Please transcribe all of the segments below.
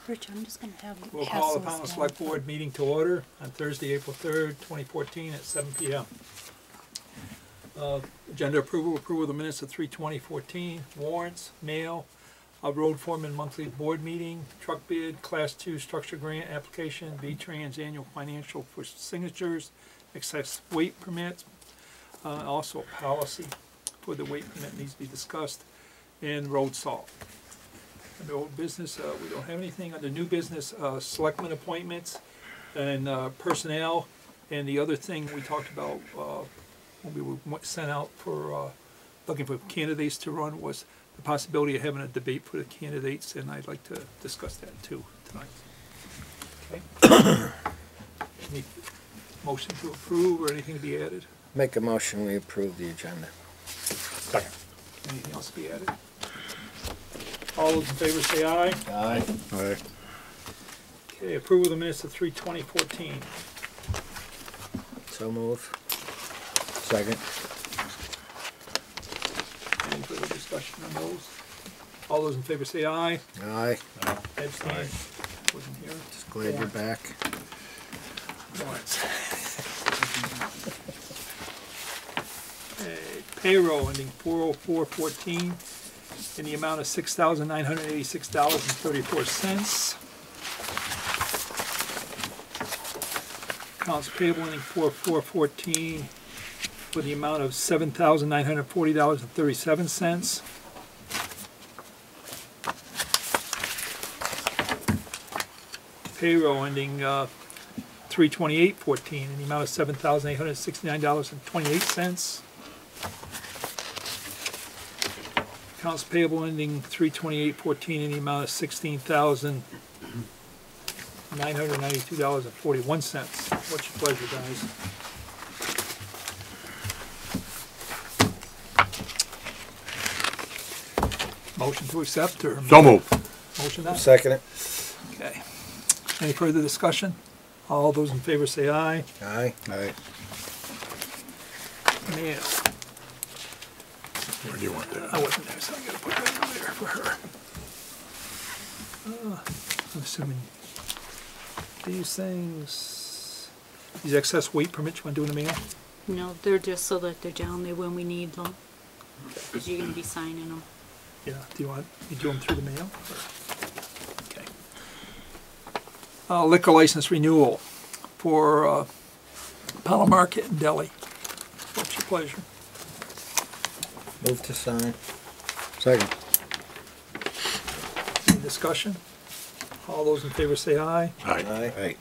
Rich, I'm just going to have you We'll pass call the those Pownal down. Select Board meeting to order on Thursday, April 3rd, 2014 at 7 p.m. Agenda approval of the minutes of 3/20/14, warrants, mail, a road foreman monthly board meeting, truck bid, class 2 structure grant application, V-Trans annual financial for signatures, excess weight permits, also a policy for the weight permit needs to be discussed, and road salt. Under old business, we don't have anything. Under new business, selectmen appointments and personnel. And the other thing we talked about when we were sent out for looking for candidates to run was the possibility of having a debate for the candidates, and I'd like to discuss that too tonight. Okay. Any motion to approve or anything to be added? Make a motion, we approve the agenda. Second. Anything else to be added? All those in favor say aye. Aye. Aye. Okay, approval of the minutes of 3/20/14. So move. Second. Any further discussion on those? All those in favor say aye. Aye. Abstain. Wasn't here. Just glad you're back. Warrants. Okay, payroll ending 4/04/14 in the amount of $6,986.34. Accounts payable ending 4/4/14 for the amount of $7,940.37. Payroll ending 3/28/14 in the amount of $7,869.28. Accounts payable ending 3/28/14 in the amount of $16,992.41. What's your pleasure, guys? Motion to accept or? So moved. Motion done? Second it. Okay. Any further discussion? All those in favor say aye. Aye. Aye. Mail. Where do you want that? I wasn't there, so I gotta put that over there for her. I'm assuming these things, these excess weight permits you want to do in the mail? No, they're just so that they're down there when we need them. Because you're going to be signing them. Yeah, do you want, you do them through the mail? Or- Okay. Liquor license renewal for Pownal Market in Delhi. What's your pleasure? Move to sign. Second. Any discussion? All those in favor say aye. Aye. Aye.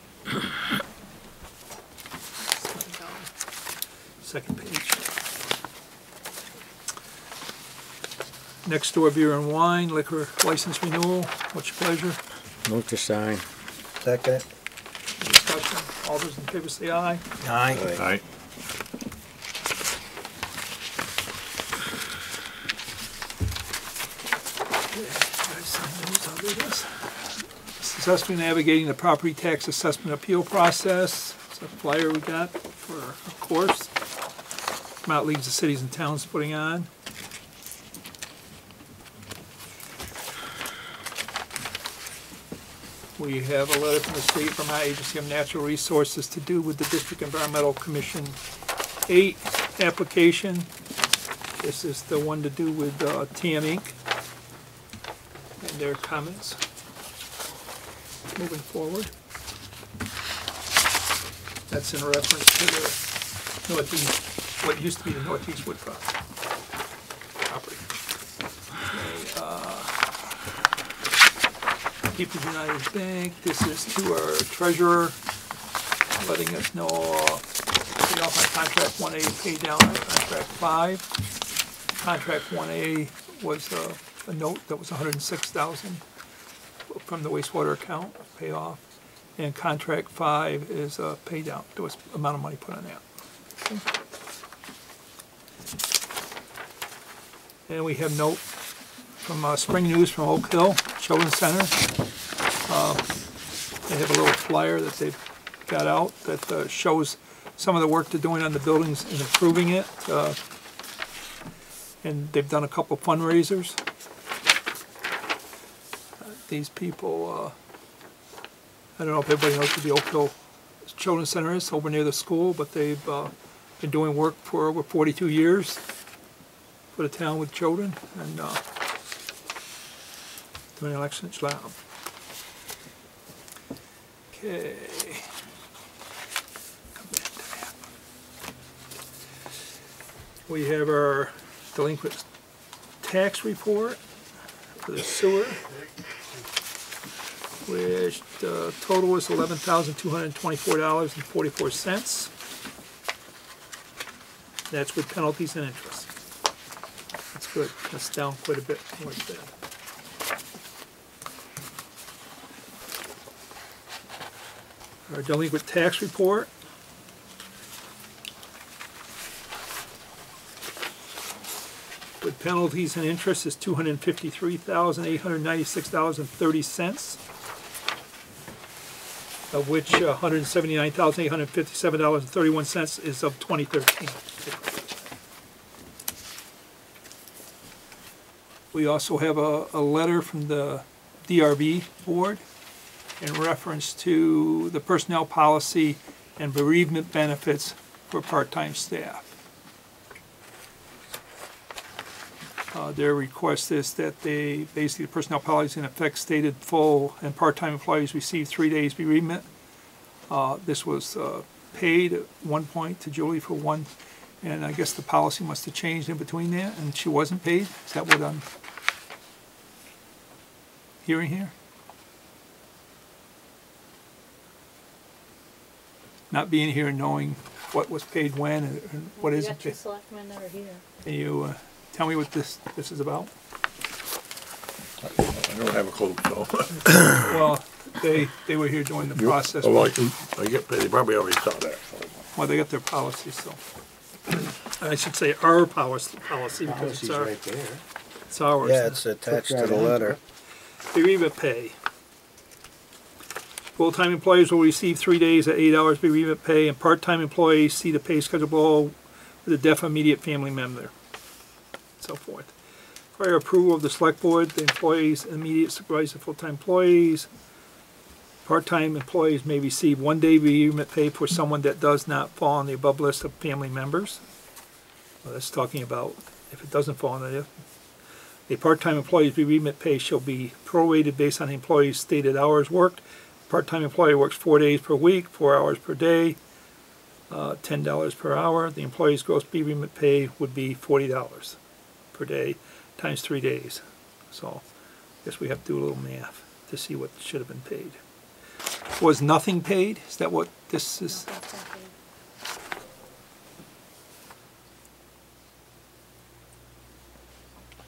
Second page. Next door beer and wine, liquor license renewal. What's your pleasure? Move to sign. Second it. Any discussion? All those in favor say aye. Aye. Aye. Successfully navigating the property tax assessment appeal process. It's a flyer we got for a course Mount Leagues of Cities and Towns putting on. We have a letter from the State Vermont Agency of Natural Resources to do with the District Environmental Commission 8 application. This is the one to do with TM Inc. and their comments. Moving forward. That's in reference to the northeast, what used to be the Northeast Woodfront property. Okay, People's United Bank, this is to our treasurer, letting us know, pay off on contract 1A, pay down on contract 5. Contract 1A was a note that was $106,000 from the wastewater account, pay off. And contract 5 is a pay down. There was amount of money put on that. Okay. And we have note from Spring News from Oak Hill Children's Center. They have a little flyer that they've got out that shows some of the work they're doing on the buildings and improving it. And they've done a couple fundraisers. These people I don't know if everybody knows where the Oak Hill Children's Center is, over near the school, but they've been doing work for over 42 years for the town with children, and doing an excellent job. Okay. Come back to that. We have our delinquent tax report for the sewer, which the total was $11,224.44. That's with penalties and interest. That's good. That's down quite a bit from what's been. Our delinquent tax report. With penalties and interest is $253,896.30, of which $179,857.31 is of 2013. We also have a letter from the DRB board in reference to the personnel policy and bereavement benefits for part-time staff. Their request is that basically the personnel policy in effect stated full and part-time employees receive 3 days bereavement. This was paid at one point to Julie for one, and I guess the policy must have changed in between that, and she wasn't paid. Is that what I'm hearing here? Not being here and knowing what was paid when and what isn't You got your paid. selectmen that are here. Can you tell me what this is about? I don't have a clue, so. Well, they were here during the process. Oh, I get paid, they probably already saw that. So. Well, they got their policy, so. I should say our policy because it's Policy's our, right there. it's ours. Yeah, it's attached to the letter. Bereavement pay. Full-time employees will receive 3 days at 8 hours bereavement pay, and part-time employees see the pay schedule below with a deaf immediate family member, so forth. Prior approval of the select board, the employees, immediate supervisor, full-time employees, part-time employees may receive 1 day bereavement pay for someone that does not fall on the above list of family members. Well, that's talking about if it doesn't fall on the. A part-time employee's bereavement pay shall be prorated based on the employee's stated hours worked. Part-time employee works 4 days per week, 4 hours per day, $10 per hour. The employee's gross bereavement pay would be $40 per day times 3 days. So I guess we have to do a little math to see what should have been paid. Was nothing paid? Is that what this is?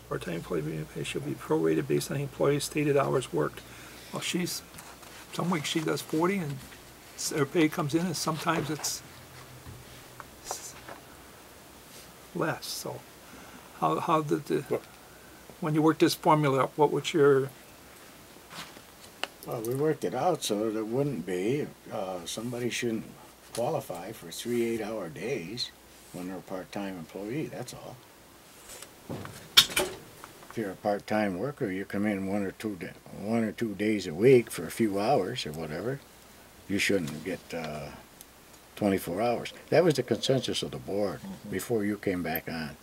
Part-time employee bereavement pay shall be prorated based on the employee's stated hours worked. Well, some weeks she does 40 and her pay comes in, and sometimes it's less. So how did when you worked this formula up, what was your? Well, we worked it out so that it wouldn't be, somebody shouldn't qualify for 3 8-hour days when they're a part-time employee, that's all. If you're a part-time worker, you come in 1 or 2 days a week for a few hours or whatever, you shouldn't get 24 hours. That was the consensus of the board before you came back on.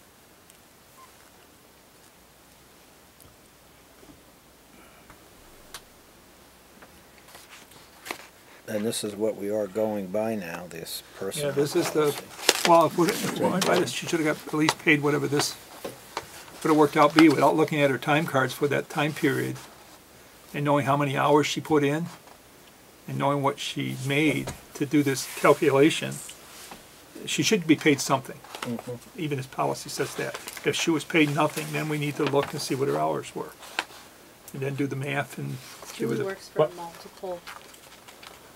And this is what we are going by now, this person. Yeah, this is the. Well, if we went by this, she should have got at least paid whatever this would have worked out be without looking at her time cards for that time period and knowing how many hours she put in and knowing what she made to do this calculation. She should be paid something, even as policy says that. If she was paid nothing, then we need to look and see what her hours were, and then do the math and give her Julie the. works for multiple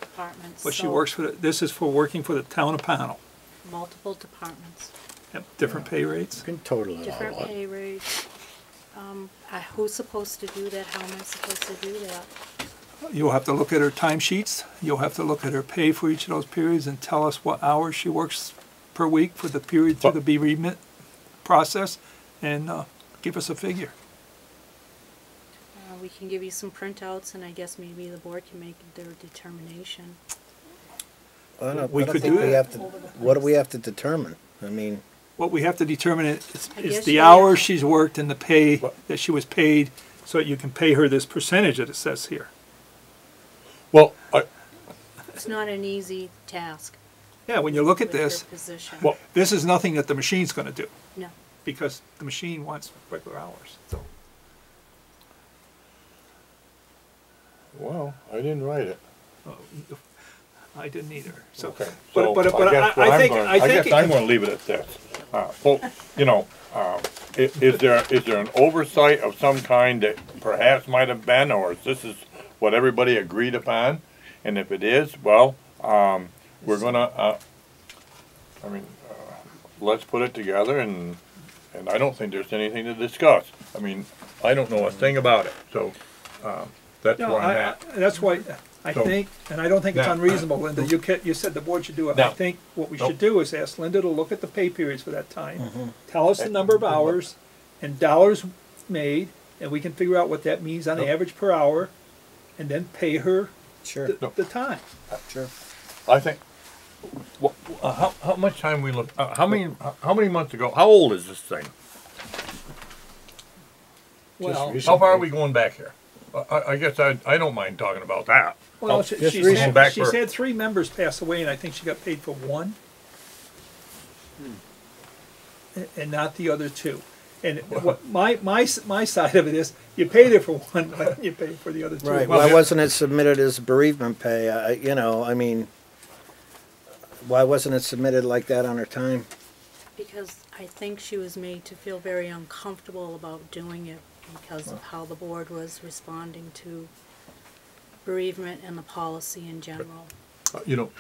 departments. But she so works for this is for working for the town of Pownal. multiple departments, Yep, different pay rates. You can total it different all up. pay rates. Who's supposed to do that? How am I supposed to do that? You'll have to look at her timesheets. You'll have to look at her pay for each of those periods and tell us what hours she works per week for the period through the bereavement process, and give us a figure. We we can give you some printouts, and I guess maybe the board can make their determination. I don't, We I don't could think do we that. have to, what do we have to determine? I mean, What we have to determine I is guess the you hours have- she's worked and the pay What? that she was paid, so that you can pay her this percentage that it says here. Well, It's not an easy task. Yeah, when you look at with her this, position. well, this is nothing that the machine's gonna do, No. because the machine wants regular hours, so. well, I didn't write it. I didn't either, so. Okay. But, So but, I but guess what I I'm think, gonna- I think. guess I'm gonna leave it at this. Well, you know, is there an oversight of some kind that perhaps might have been, or is this what everybody agreed upon? And if it is, well, we're gonna, let's put it together, and I don't think there's anything to discuss. I mean, I don't know a thing about it, so, that's No, where I'm at. that's why, I So- think, and I don't think it's Now- unreasonable, Linda, you said the board should do it. I Now- think what we Nope. should do is ask Linda to look at the pay periods for that time, tell us the number of hours and dollars made, and we can figure out what that means on Nope. average per hour, and then pay her sure, the time. sure. I think, well, how much time we look, how many months ago, how old is this thing? Well, recent. How far are we going back here? I guess I don't mind talking about that. well, Just she's recent back she's for- had 3 members pass away, and I think she got paid for 1. And not the other 2. And what my side of it is, you paid her for 1, why don't you pay for the other 2? Right, Well, why yeah. wasn't it submitted as bereavement pay? You know, I mean, why wasn't it submitted like that on her time? Because I think she was made to feel very uncomfortable about doing it because of how the board was responding to bereavement and the policy in general. You know,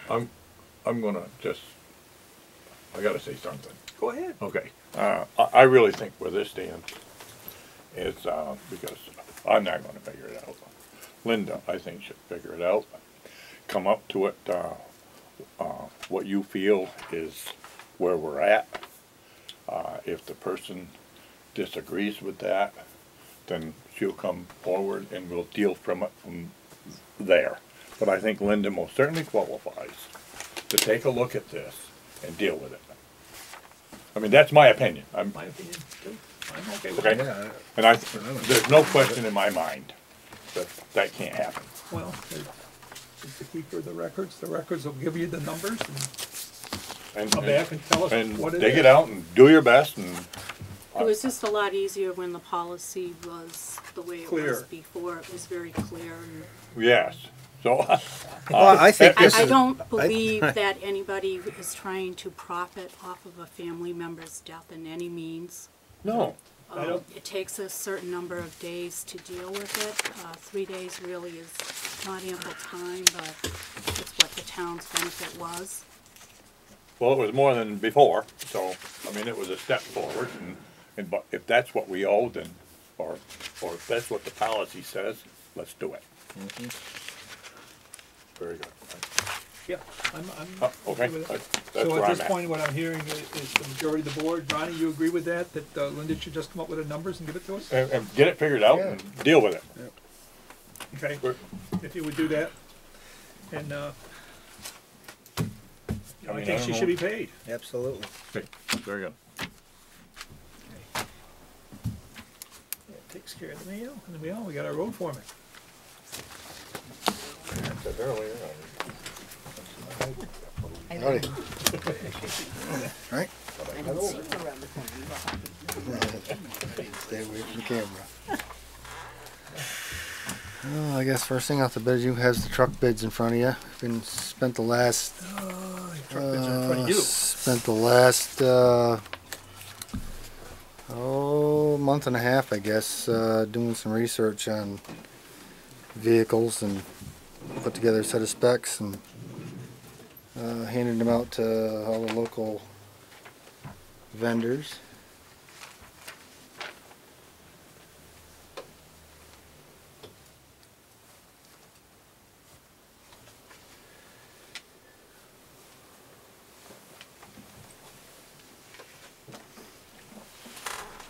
I'm gonna just, I gotta say something. Go ahead. Okay, I really think where this stands is, because I'm not gonna figure it out. Linda, I think, should figure it out, come up to it, what you feel is where we're at. If the person disagrees with that, then she'll come forward and we'll deal from it from there. But I think Linda most certainly qualifies to take a look at this and deal with it. I mean, that's my opinion. My opinion, too. I'm okay with Okay. that. And there's no question in my mind that that can't happen. Well, to keep her the records will give you the numbers, and come back and tell us And what it is. dig it out and do your best, and It was just a lot easier when the policy was the way it was Clear. before. It was very clear. And yes. So, Well, I think this I is, don't believe that anybody is trying to profit off of a family member's death in any means. no. I don't- It takes a certain number of days to deal with it. 3 days really is not ample time, but it's what the town's benefit was. Well, it was more than before, so, I mean, it was a step forward, and but if that's what we owe, then, or if that's what the policy says, let's do it. Very good. Yeah, I'm Okay, with it. that's So where at I'm this at. point, what I'm hearing is the majority of the board. Ronnie, you agree with that Linda should just come up with the numbers and give it to us? And get it figured out and deal with it. Okay, We're- if you would do that. And, I mean, think I she don't should be know. paid. absolutely. Okay, very good. That takes care of the mail, and we got our road foreman. I said earlier, Howdy. Right? Stay away from the camera. I guess first thing off the bid, you has the truck bids in front of you. Been spent the last Truck bids are in front of you. spent the last month and a half, I guess, doing some research on vehicles and put together a set of specs and handed them out to all the local vendors.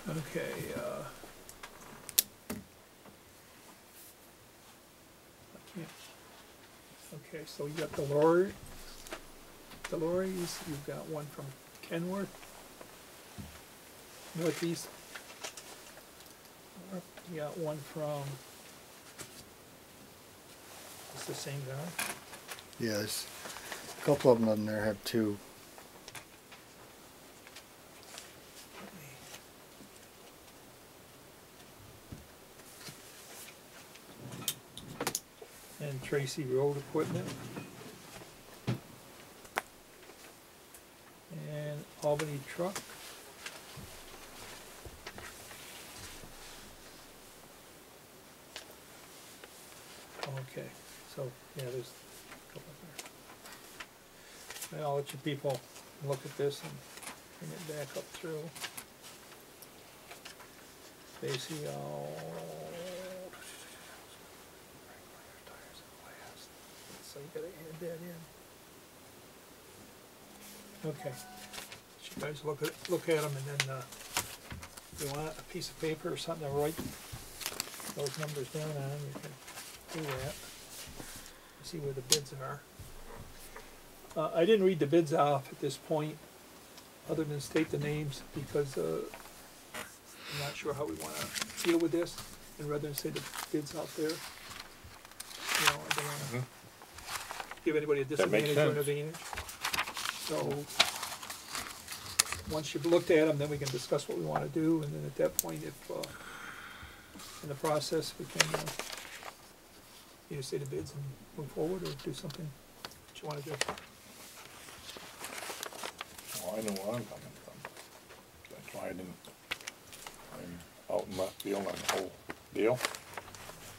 Okay, Okay, so you got Delories, you've got one from Kenworth, Northeast. You got one from, it's the same guy. Yeah, there's a couple of them in there have two. And Tracy Road Equipment. And Albany Truck. Okay, so, yeah, there's a couple there. I'll let you people look at this and bring it back up through. Stacy, so you gotta add that in. Okay, you guys look at them, and then you want a piece of paper or something to write those numbers down on, you can do that. See where the bids are. I didn't read the bids off at this point, other than state the names, because I'm not sure how we want to deal with this, and rather than say the bids out there, you know, I don't want to give anybody a That makes disadvantage or an sense. advantage. So, once you've looked at them, then we can discuss what we want to do, and then at that point, if in the process we can either say the bids and move forward, or do something that you want to do. Well, I know where I'm coming from. That's why I'm out in left field on the whole deal.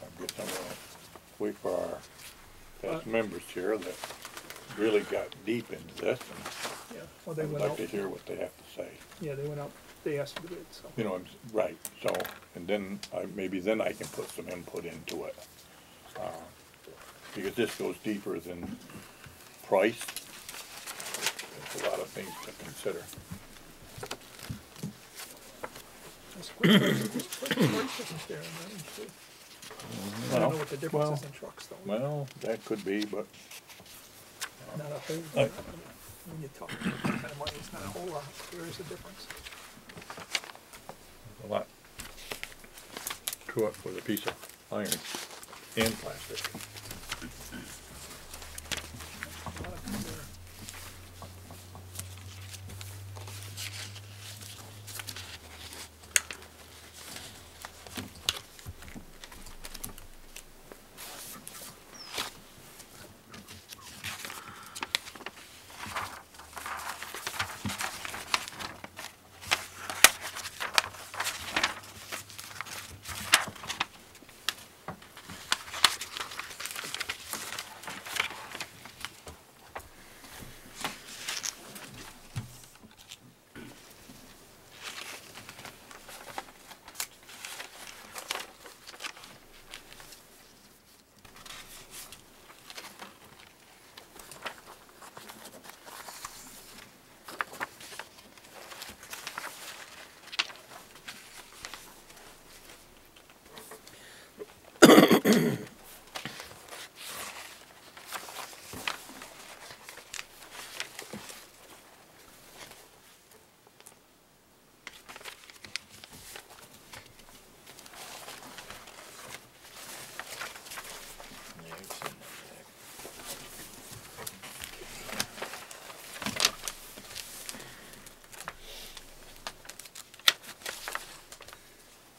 I guess I'm gonna wait for our past members here that really got deep into this, Yeah, well, they and I'd went like out, to hear what they have to say. yeah, they went out, they asked for the bid, so. You know, right, so, and then, maybe then I can put some input into it. Because this goes deeper than price. There's a lot of things to consider. There's quick prices there, and that is too. I don't know what the difference is in trucks though. Well, that could be, but Not a whole, lot. When you talk about that kind of money, it's not a whole lot, there is a difference. a lot to it with a piece of iron and plastic. A lot of them there.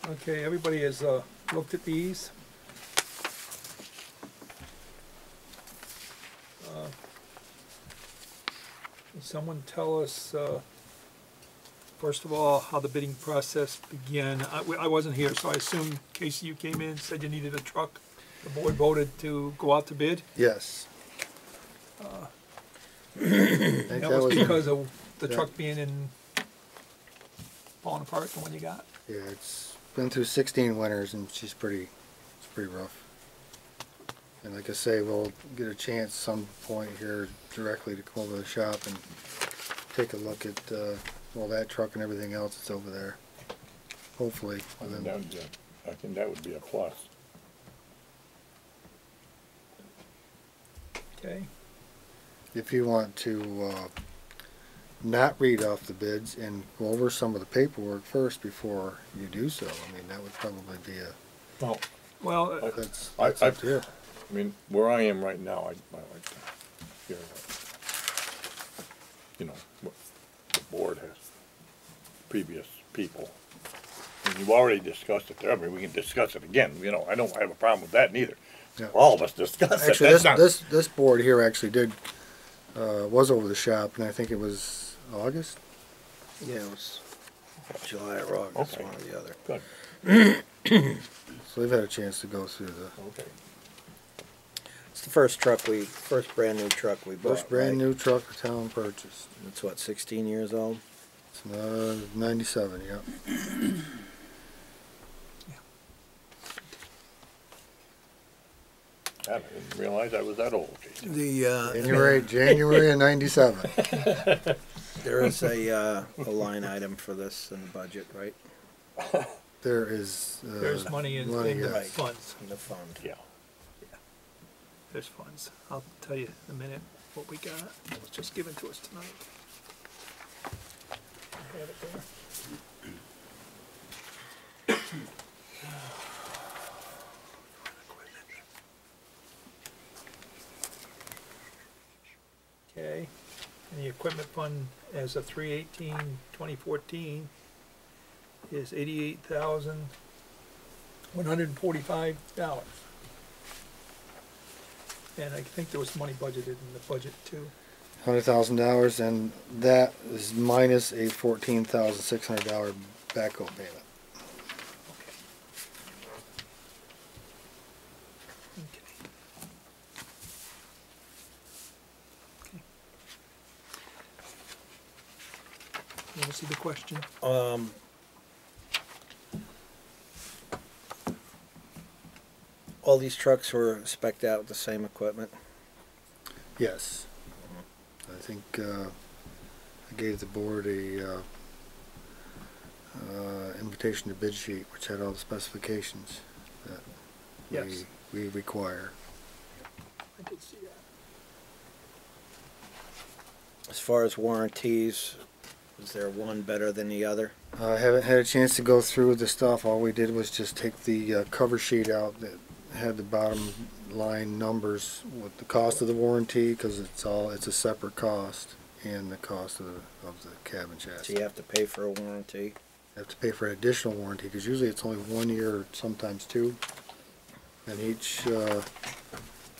Okay, everybody has looked at these. Can someone tell us, first of all, how the bidding process began? I wasn't here, so I assume, Casey, you came in, said you needed a truck. The board voted to go out to bid. Yes. I think That was in- because of the yeah. truck being in, falling apart, the one you got. Yeah, it's been through 16 winters and it's pretty rough. And like I say, we'll get a chance some point here directly to come over to the shop and take a look at well, that truck and everything else that's over there. Hopefully. I think that would be a plus. Okay, If you want to not read off the bids and go over some of the paperwork first before you do so, I mean, that would probably be a, Well, well, that's I- up to you. I mean, where I am right now, I like to hear what the board has, previous people. And you've already discussed it there, I mean, we can discuss it again, I don't have a problem with that neither. Yeah. All of us discuss it. Actually, That's not- this board here actually did, was over the shop, and I think it was August? Yeah, it was July or August, Okay. one or the other. Good, So they've had a chance to go through the okay. It's the first brand new truck we bought, first brand right? new truck the town purchased. It's what, 16 years old? It's 97, yeah. I didn't realize I was that old, Jason. January of 97. There is a line item for this in the budget, right? There is. there's money in money, the yeah. funds. In the fund. Yeah. There's funds. I'll tell you in a minute what we got. It was just given to us tonight. I have it there. Okay, and the equipment fund as of 3/18/2014 is $88,145. And I think there was money budgeted in the budget too. $100,000, and that is minus a $14,600 backhoe payment. Okay. Okay. You want to see the question? All these trucks were spec'd out with the same equipment? Yes. I think I gave the board a invitation to bid sheet, which had all the specifications that Yes. we require. I did see that. As far as warranties, is there one better than the other? I haven't had a chance to go through the stuff. All we did was just take the cover sheet out that had the bottom line numbers with the cost of the warranty, because it's a separate cost, and the cost of the cabin So chassis. you have to pay for a warranty? You have to pay for an additional warranty, because usually it's only 1 year or sometimes 2. And each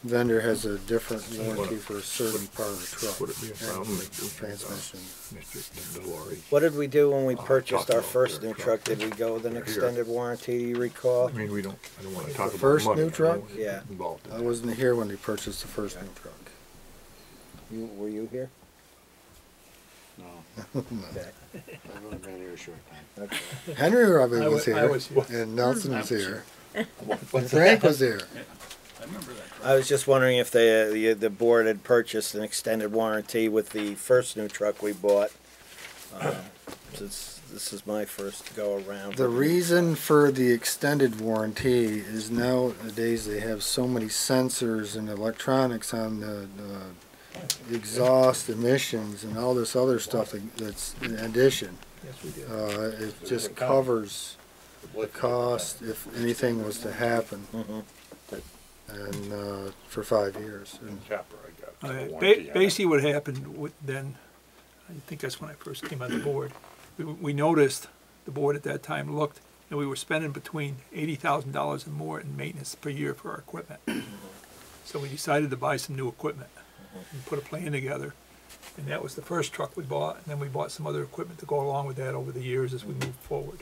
vendor has a different warranty for a certain part of the truck. Would it be a problem if you- Transmission. Mr. Delory? What did we do when we Oh, purchased our talking first about new their truck? truck. Did we go with an They're here. extended warranty, do you recall? I mean, I don't wanna talk about first money. new I don't truck? wanna get Yeah. Involved in I that. wasn't here when they purchased the first new truck. Were you here? No, Okay. I've only been here a short time. Okay. Henry Robin I was wa- I here, was here. and Nelson was here, What's and Frank was here. I was just wondering if the board had purchased an extended warranty with the first new truck we bought. Since this is my first go around. The reason for the extended warranty is nowadays they have so many sensors and electronics on the exhaust emissions and all this other stuff that's in addition. Yes, we did. It just covers the cost if anything was to happen, Mhm. and for 5 years. And Chopper I got? Okay, Warranty on it. basically what happened then, I think that's when I first came on the board, we noticed, the board at that time looked, and we were spending between $80,000 and more in maintenance per year for our equipment. So we decided to buy some new equipment and put a plan together. And that was the first truck we bought, and then we bought some other equipment to go along with that over the years as we moved forward.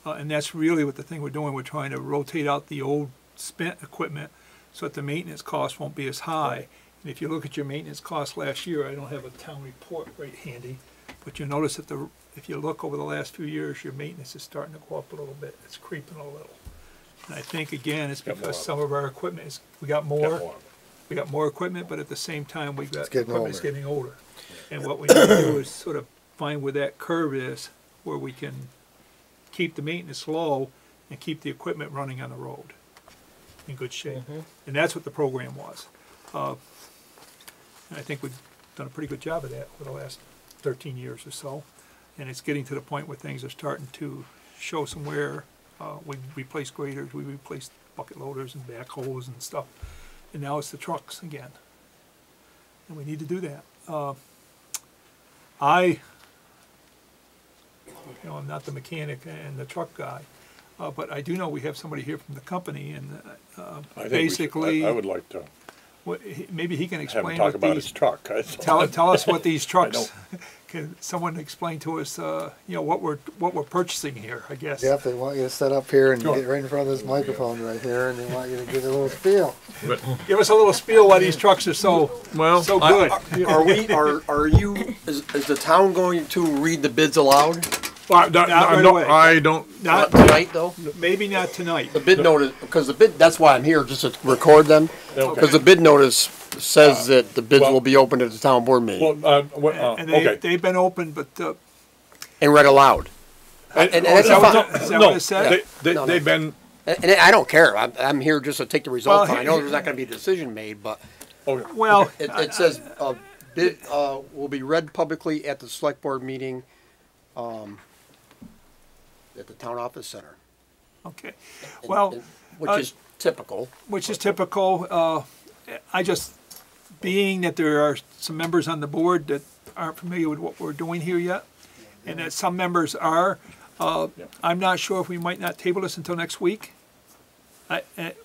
And that's really what the thing we're doing, we're trying to rotate out the old spent equipment so that the maintenance cost won't be as high. And if you look at your maintenance cost last year, I don't have a town report right handy, but you'll notice that if you look over the last few years, your maintenance is starting to go up a little bit. It's creeping a little. And I think, again, it's Got more because of some of our equipment is, we got Got more. more of it. We got more equipment, but at the same time, we've got It's getting equipment that's older. getting older. And what we need to do is sort of find where that curve is, where we can keep the maintenance low and keep the equipment running on the road in good shape. And that's what the program was. And I think we've done a pretty good job of that for the last 13 years or so. And it's getting to the point where things are starting to show some wear. We replaced graders, we replaced bucket loaders and backhoes and stuff. And now it's the trucks again. And we need to do that. I'm not the mechanic and the truck guy, but I do know we have somebody here from the company, and I think basically, I would like to maybe he can have him explain talk what about these. his truck. Tell us what these trucks. don't. Can someone explain to us, what we're purchasing here? I guess. Jeff, they want you to set up here and Sure. get right in front of this microphone right here, and they want you to give a little spiel. Give us a little spiel why these trucks are so so good. Is the town going to read the bids aloud Not right away. I don't, Not tonight, though? maybe not tonight. The bid notice, because the bid, that's why I'm here, just to record them. Because the bid notice says that the bids well- will be opened at the town board meeting And they've been open, but and read aloud. And is that's that fine. what is that No, what it said? No. they've been, And I don't care. I'm here just to take the result. Well, I know there's not going to be a decision made, but okay. Well, it says bid will be read publicly at the select board meeting at the town office center. okay. And- Well, and- which is typical. which is typical. I just, being that there are some members on the board that aren't familiar with what we're doing here yet, and that some members are, I'm not sure if we might not table this until next week.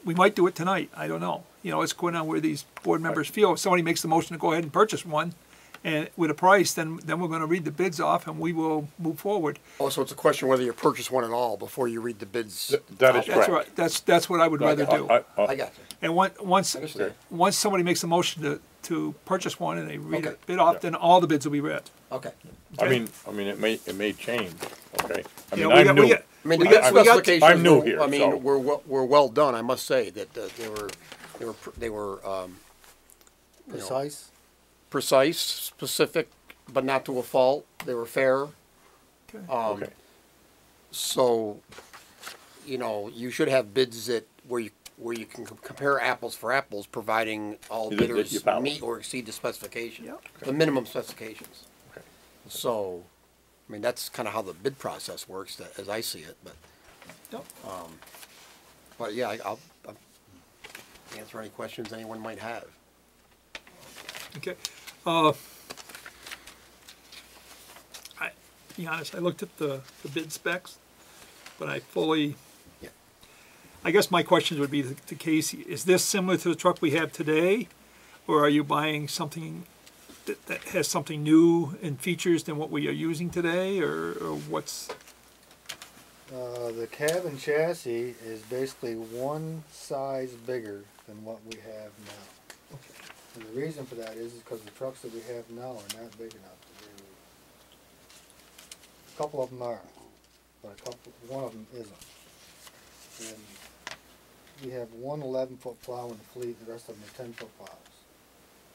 We might do it tonight, I don't know. It's going on where these board members feel. If somebody makes the motion to go ahead and purchase one, and with a price, then we're gonna read the bids off and we will move forward. Also, it's a question whether you purchase one at all before you read the bids. That is That's correct. right, that's what I would rather do. I got you. And once Understand. somebody makes a motion to purchase one and they read Okay. it bid off, then all the bids will be read. Okay. I mean, it may change, okay? I Yeah, mean, we I'm got- new. we got- I mean, We the got- we got- specifications. I'm new were- here, I mean, so- were well done. I must say that they were Precise. precise, specific, but not to a fault. They were fair. Okay. Okay. So, you should have bids where you can compare apples for apples, providing all That bidders you follow. meet or exceed the specification, Yep. the minimum specifications. Okay. So, I mean, that's kind of how the bid process works, as I see it. But, Yep. but yeah, I'll answer any questions anyone might have. Okay. To be honest, I looked at the bid specs, but I fully, Yeah. I guess my questions would be to Casey, is this similar to the truck we have today? Or are you buying something that has something new in features than what we are using today, or what's? The cab and chassis is basically one size bigger than what we have now. And the reason for that is because the trucks that we have now are not big enough to do. A couple of them are, but one of them isn't. And we have one 11-foot plow in the fleet, the rest of them are 10-foot plows.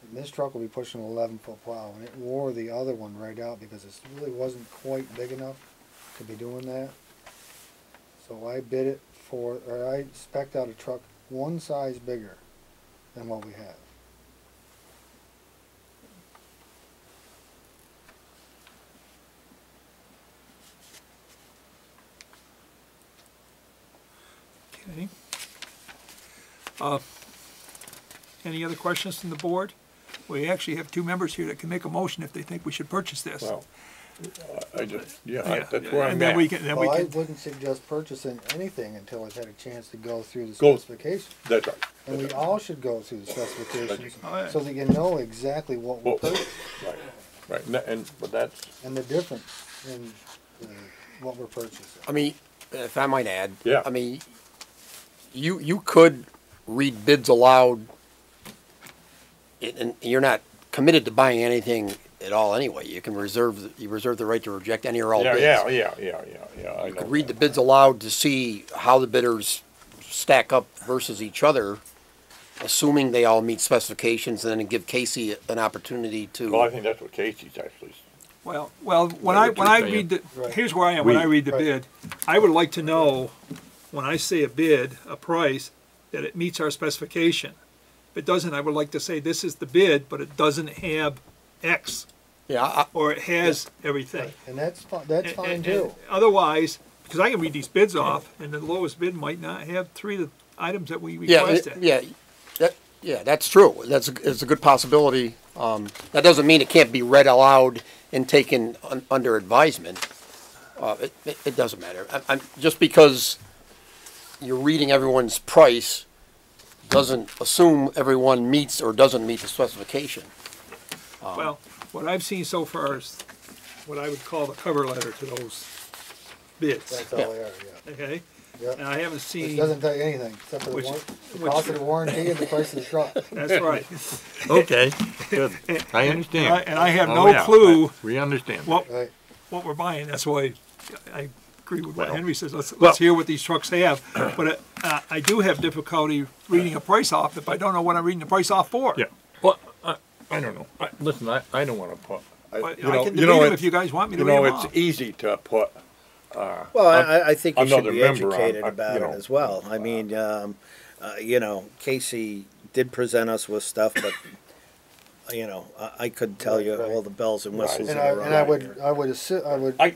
And this truck will be pushing an 11-foot plow, and it wore the other one right out because it really wasn't quite big enough to be doing that. So I I spec'd out a truck one size bigger than what we have. Okay. Any other questions from the board? We actually have two members here that can make a motion if they think we should purchase this. Well, that's Yeah, where I'm and then we at. can, then Well, we I can, wouldn't suggest purchasing anything until I've had a chance to go through the Go. specifications. That's right. And we all should go through the specifications Oh, yeah. so that you know exactly what we're Well, purchasing right, but that's, and the difference in what we're purchasing. I mean, if I might add, Yeah. I mean, you could read bids aloud, and you're not committed to buying anything at all anyway. You can reserve the right to reject any or all bids. yeah, I You know. could read the bids aloud to see how the bidders stack up versus each other, assuming they all meet specifications, and then give Casey an opportunity to. Well, I think that's what Casey's actually, well, when I read the, Right. here's where I am, when I read the Right. bid, I would like to know, when I say a bid, a price, that it meets our specification. If it doesn't, I would like to say this is the bid, but it doesn't have X, Yeah, or it has everything. And that's fine too. Otherwise, because I can read these bids off, and the lowest bid might not have three of the items that we yeah, requested. yeah, that's true. It's a good possibility. That doesn't mean it can't be read aloud and taken under advisement. It doesn't matter. Just because you're reading everyone's price doesn't assume everyone meets or doesn't meet the specification. Well, what I've seen so far is what I would call the cover letter to those bids, That's all they are, yeah. okay? Yep. And I haven't Which seen, doesn't tell you anything, except for Which- the cost of the warranty and the price of the truck. that's right. Okay, good. I understand. And I have Oh, no yeah, clue We understand. what, Right. what we're buying. That's why I agree with what Well- Henry says. Let's well- hear what these trucks have. But I do have difficulty reading a price off if I don't know what I'm reading the price off for. Yeah, well, I don't know. Listen, I don't wanna put, But You I know- can you read know, them it's- if you guys want me to You read know, them it's off. easy to put, Well, I think you should another be member on- educated you about know. it as well. I mean, you know, Casey did present us with stuff, but, you know, I could tell you Right. all the bells and whistles And that I, are and I on would, here. I would assume, I would I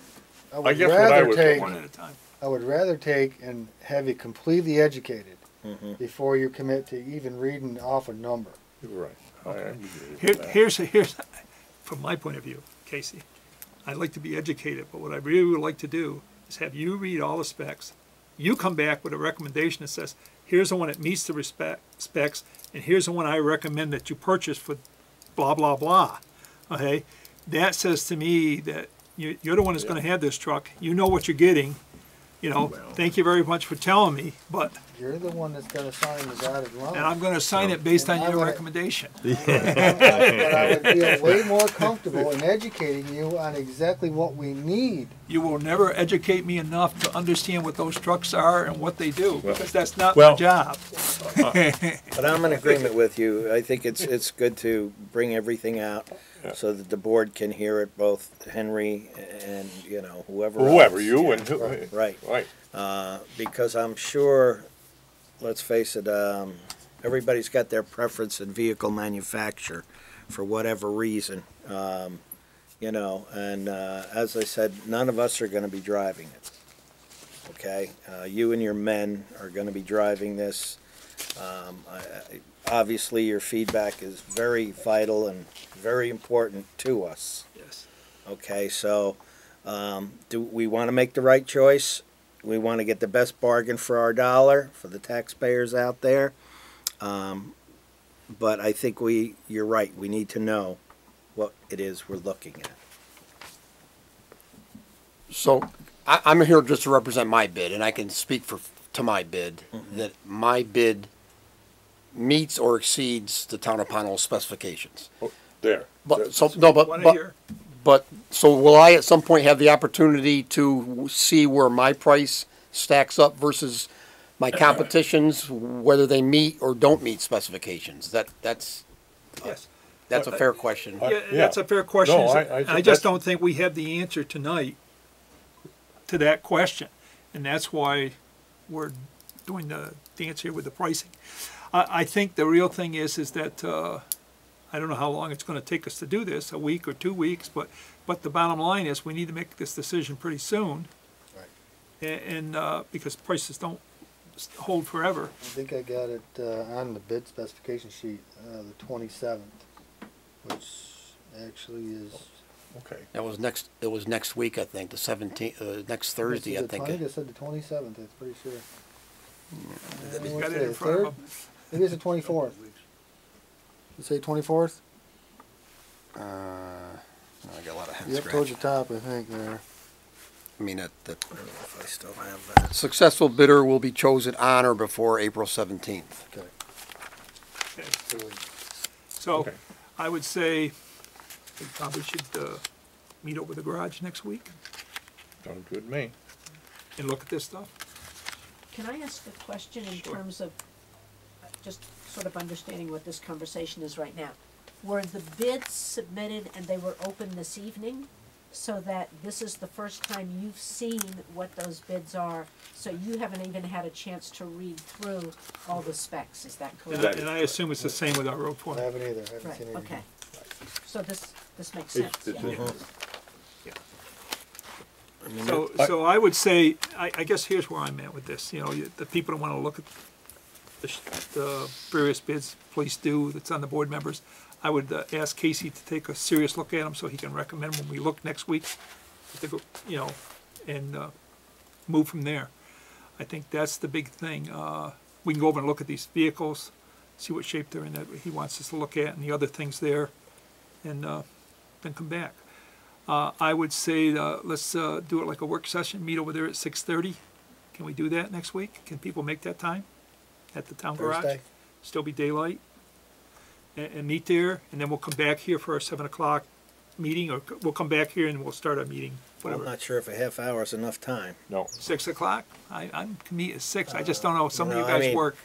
rather guess what I was take, One at a time. I would rather take and have you completely educated Mhm. before you commit to even reading off a number. you're right. I agree Here, with that. here's, from my point of view, Casey, I'd like to be educated, but what I really would like to do is have you read all the specs. You come back with a recommendation that says, here's the one that meets the specs, and here's the one I recommend that you purchase for blah, blah, blah. Okay? That says to me that you're the one that's gonna have this truck. You know what you're getting. You know, thank you very much for telling me, but, You're the one that's gonna sign the dotted line. and I'm gonna sign it based on And I your would- recommendation. But I would feel way more comfortable in educating you on exactly what we need. You will never educate me enough to understand what those trucks are and what they do, because that's not well- my job. But I'm in agreement with you. I think it's good to bring everything out so that the board can hear it, both Henry and, you know, whoever Whoever, else. you and who, Right. right. Because I'm sure, let's face it, everybody's got their preference in vehicle manufacture for whatever reason. You know, and as I said, none of us are going to be driving it. Okay? You and your men are going to be driving this. Obviously, your feedback is very vital and very important to us. Yes. Okay, so do we want to make the right choice? We want to get the best bargain for our dollar for the taxpayers out there. But I think you're right. We need to know what it is we're looking at. So I'm here just to represent my bid, and I can speak to my bid, that my bid meets or exceeds the town of Pownal specifications. There. But, so, no, Wanna hear? so will I at some point have the opportunity to see where my price stacks up versus my competitions, whether they meet or don't meet specifications? That's Yes. a fair question. Yeah, yeah. that's a fair question. No, I think I just that's- don't think we have the answer tonight to that question. And that's why we're doing the dance here with the pricing. I think the real thing is that, I don't know how long it's gonna take us to do this, a week or 2 weeks, but the bottom line is we need to make this decision pretty soon. Right. And, because prices don't hold forever. I think I got it on the bid specification sheet, the 27th, which actually is. Okay. It was next week, I think, the 17th, next Thursday, I think. I think it said the 27th, I'm pretty sure. He's What's got it today, in front of him. Maybe it's the 24th. You say 24th? I got a lot of head Yep, towards the top, I think, there. I mean, the I don't know if I still have that. successful bidder will be chosen on or before April 17th. Okay. So Okay. I would say we probably should meet over the garage next week Sounds good to me. and look at this stuff. Can I ask a question in Sure. terms of just sort of understanding what this conversation is right now? Were the bids submitted and they were open this evening? so that this is the first time you've seen what those bids are, so you haven't even had a chance to read through all the specs, is that correct? And I assume it's the same with our road I foreman. haven't either. I haven't Right, seen anything. okay. So this makes sense, yeah. So I would say, I guess here's where I'm at with this, you know, the people that wanna look at the various bids, please do, that's on the board members. I would ask Casey to take a serious look at them so he can recommend when we look next week, to go, you know, and move from there. I think that's the big thing. We can go over and look at these vehicles, see what shape they're in that he wants us to look at and the other things there, and then come back. I would say let's do it like a work session, meet over there at 6:30. Can we do that next week? Can people make that time at the town garage? Thursday? Still be daylight? And meet there, and then we'll come back here for our 7 o'clock meeting, or we'll come back here and we'll start our meeting, I'm whatever. not sure if a half hour is enough time. No. 6 o'clock? I can meet at 6, I just don't know if some of you no, I guys mean- work,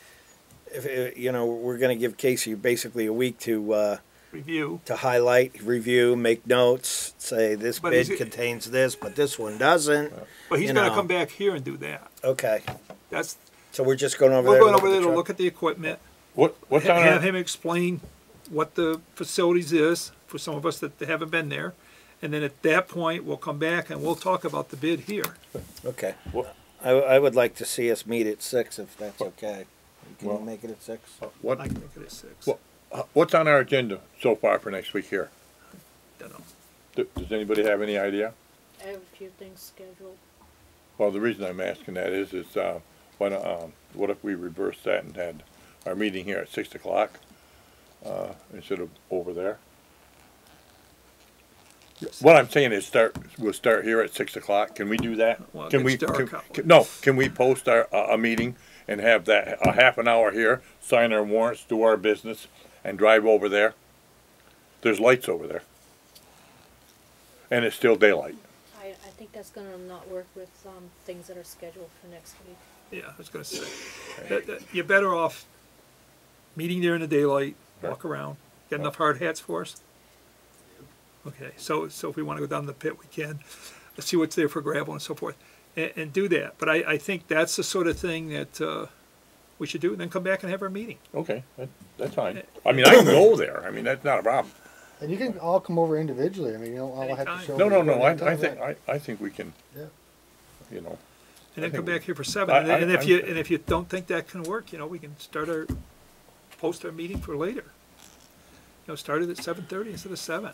If, you know, we're gonna give Casey basically a week to review. highlight, review, make notes, say this But bid he's- contains this, but this one doesn't. But he's You gonna know. come back here and do that. Okay, That's, so we're just going over we're there. going to over there to the look truck? at the equipment, What's on have our, him explain what the facilities is, for some of us that haven't been there. And then at that point, we'll come back and we'll talk about the bid here. Okay. What- I would like to see us meet at 6 if that's okay. Can Well- you make it at 6? what, I can make it at 6. Well- what's on our agenda so far for next week here? Don't know. Does anybody have any idea? I have a few things scheduled. Well, the reason I'm asking that is what if we reversed that and had our meeting here at 6 o'clock, instead of over there? What I'm saying is we'll start here at 6 o'clock. Can we do that? Well, it Can we? gets dark out. No, can we post a meeting and have that, a half an hour here, sign our warrants, do our business, and drive over there? There's lights over there. And it's still daylight. I think that's gonna not work with, things that are scheduled for next week. Yeah, I was gonna say, you're better off meeting there in the daylight, walk around, get enough hard hats for us? Okay, so if we wanna go down the pit, we can, let's see what's there for gravel and so forth, and do that. But I think that's the sort of thing that, we should do, and then come back and have our meeting. Okay, that's fine. I mean, I can go there. I mean, that's not a problem. And you can all come over individually. I mean, you don't all have to Anytime. show. No, up no, at no, one time, I think we can, Yeah. you know. And then I come think back here for 7, I- and I- if you don't think that can work, you know, we can post our meeting for later. You know, start it at 7:30 instead of 7.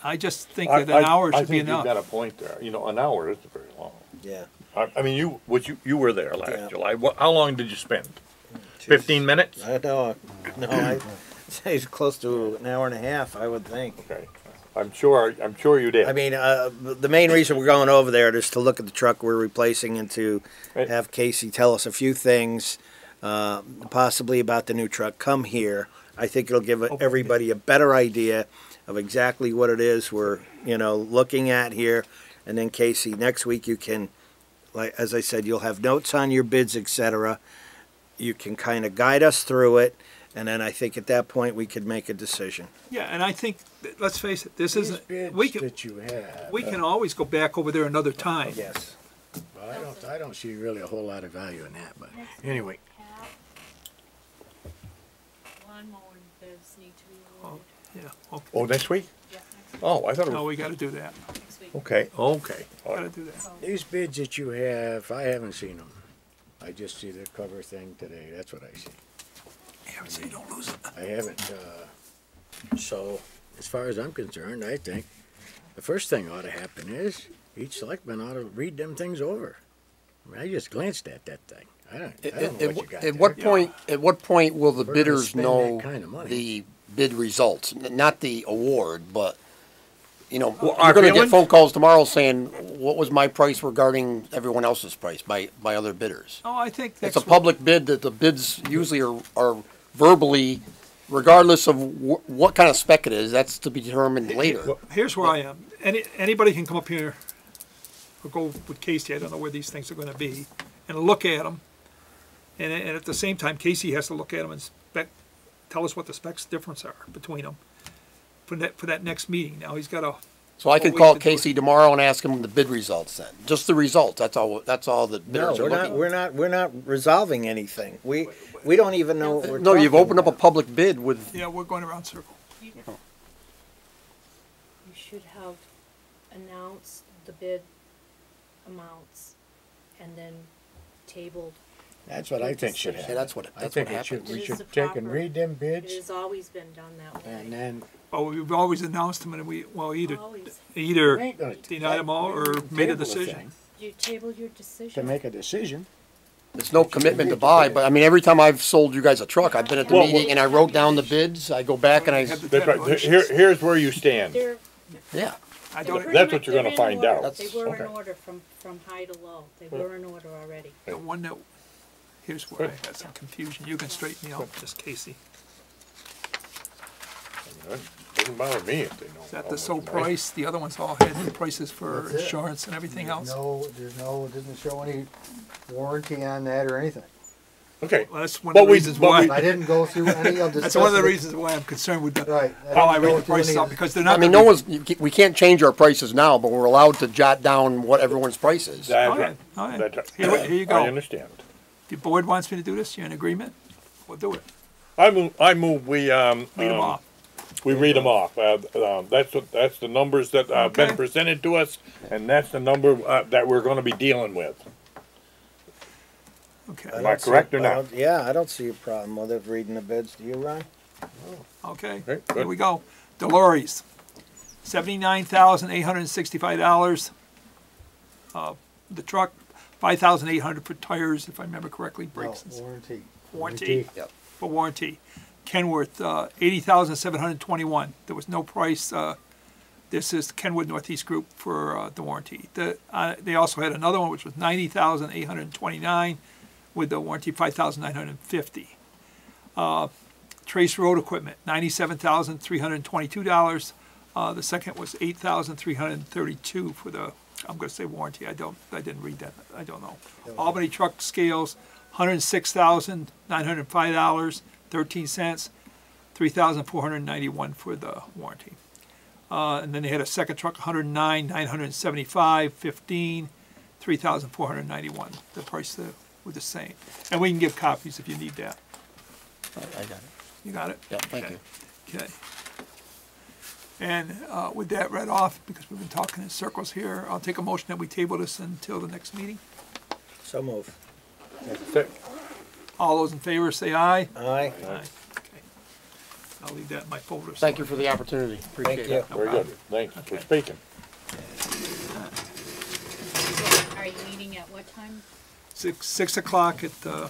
I just think that an hour should be I think enough. you've got a point there. You know, an hour isn't very long. Yeah. I mean, you were there Yeah. last July. How long did you spend? 15 minutes? I know. No, I'd say it's close to an hour and a half, I would think. Okay. I'm sure you did. I mean, the main reason we're going over there is to look at the truck we're replacing and to Right. have Casey tell us a few things, possibly about the new truck. Come here. I think it'll give everybody a better idea of exactly what it is we're, looking at here. And then Casey, next week you can, like as I said, you'll have notes on your bids, etc. You can kind of guide us through it. And then I think at that point we could make a decision. Yeah, and I think, let's face it, this These isn't, bids we can, that you have, we can always go back over there another time. Yes. well, I don't see really a whole lot of value in that, but anyway. Lawnmower bids need to be awarded. Yeah, okay. Oh, next week? Yeah, next Oh, I thought it No, was, we gotta do that, next week. okay. okay, gotta do that. These bids that you have, I haven't seen them. I just see the cover thing today, that's what I see. Yeah, so you don't lose it. I haven't, so, as far as I'm concerned, I think the first thing ought to happen is each selectman ought to read them things over. I mean, I just glanced at that thing. I don't know what you got At what there. point, at what point will the We're gonna bidders spend know that kind of money. the bid results? Not the award, but, Well, you're our gonna get feelings? phone calls tomorrow saying, what was my price regarding everyone else's price by other bidders? Oh, I think It's next a week, public bid that the bids usually are verbally, regardless of what kind of spec it is, that's to be determined later. here's where I am. Anybody can come up here, or go with Casey, I don't know where these things are gonna be, and look at them. And at the same time, Casey has to look at them and tell us what the specs difference are between them for that next meeting. Now, he's gotta So I could Well, we call could- Casey tomorrow and ask him the bid results then, just the results, that's all the No, bidders are looking. we're not resolving anything. We don't even know what we're No, you've talking opened up a about. public bid with, Yeah, we're going around circle. You should have announced the bid amounts and then tabled. That's what I think should yeah, happen. that's what I think happens. we It is should the take and proper- read them It bids, has always been done that way. and then Oh, we've always announced them and we, well, either Always. we either ain't gonna denied them all or made a table the decision. thing You table your to decision. make a decision. There's no commitment to buy, but I mean, every time I've sold you guys a truck, I've been at the Well, meeting and I wrote down the bids, I go back and I, Have the That's right. tabulations. Here's where you stand. They're, yeah. I they're don't, pretty That's much- what you're gonna they're in find order. out. They That's- were in okay. order from high to low. They were in order already. the one that, here's where I had some confusion. You can straighten me out, just Casey. Doesn't bother me if they know. Is that how the much sole money. price? The other ones all had prices for That's it. insurance and everything else. There's no, it doesn't show any warranty on that or anything. Okay, Well, that's one But of the we- reasons but why. we- I didn't go through any of the. That's one of the reasons why I'm concerned with the, Right. how I rate the prices out, because they're not. I mean, gonna no be- one's, we can't change our prices now, but we're allowed to jot down what everyone's price is. that's All right, right. all right. That's right. Here you go. I understand. The board wants me to do this, you're in agreement? We'll do it. I move, we, Read them off. we read them off. That's the numbers that have been Okay. presented to us, and that's the number, that we're gonna be dealing with. Okay, Am I correct or not? Yeah, I don't see a problem with it reading the bids. Do you, Ron? okay, Okay, here good. we go. Delories, $79,865. The truck, $5,800 for tires, if I remember correctly, brakes and Warranty. warranty, Yep. for warranty. Kenworth, $80,721. There was no price, this is Kenwood Northeast Group for, the warranty. They also had another one which was $90,829 with the warranty $5,950. Trace Road Equipment, $97,322. The second was $8,332 for the, I'm gonna say warranty, I didn't read that, I don't know. Albany Truck Scales, $106,905, 13 cents, $3,491 for the warranty. And then they had a second truck, $109,975, 15, $3,491. The price were the same. And we can give copies if you need that. I got it. You got it? Yeah, thank Okay. you. Okay. And with that read off, because we've been talking in circles here, I'll take a motion that we table this until the next meeting. So move. All those in favor say aye. Aye. Aye. Okay. I'll leave that in my folder. Thank you for the opportunity, appreciate you. it. Very good. Thanks for Okay. speaking. Are you meeting at what time? 6 o'clock at the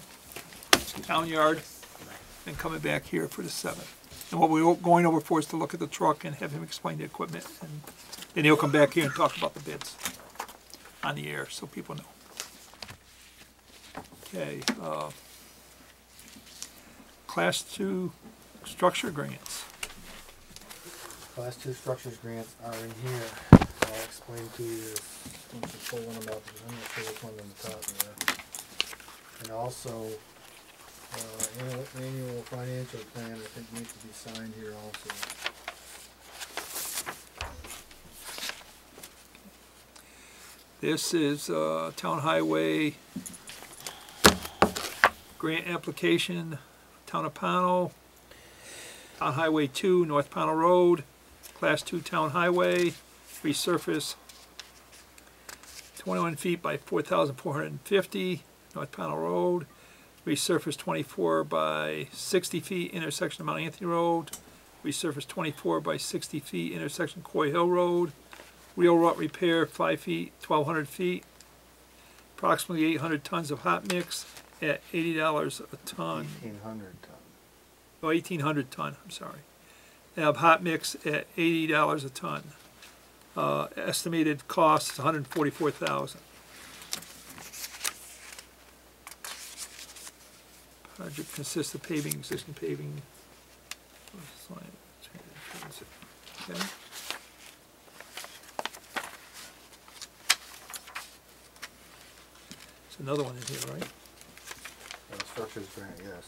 town yard and coming back here for the 7th. And what we're going over for is to look at the truck and have him explain the equipment. And then he'll come back here and talk about the bids on the air, so people know. Okay, Class 2 structure grants. Class 2 structures grants are in here. I'll explain to you once you pull one of them up, because I'm not sure which one's on the top there. And also, annual financial plan, I think needs to be signed here also. This is Town Highway grant application, Town of Pownal, Town Highway 2, North Pownal Road, Class 2 Town Highway, resurface 21 feet by 4,450, North Pownal Road, resurface 24 by 60 feet, intersection of Mount Anthony Road, resurface 24 by 60 feet, intersection Coy Hill Road, wheel rut repair 5 feet, 1,200 feet, approximately 800 tons of hot mix at $80 a ton. 1,800 ton. Oh, 1,800 ton, I'm sorry. Have hot mix at $80 a ton. Estimated cost is $144,000. Project consists of paving, existing paving. Okay. There's another one in here, right? Structures grant, yes.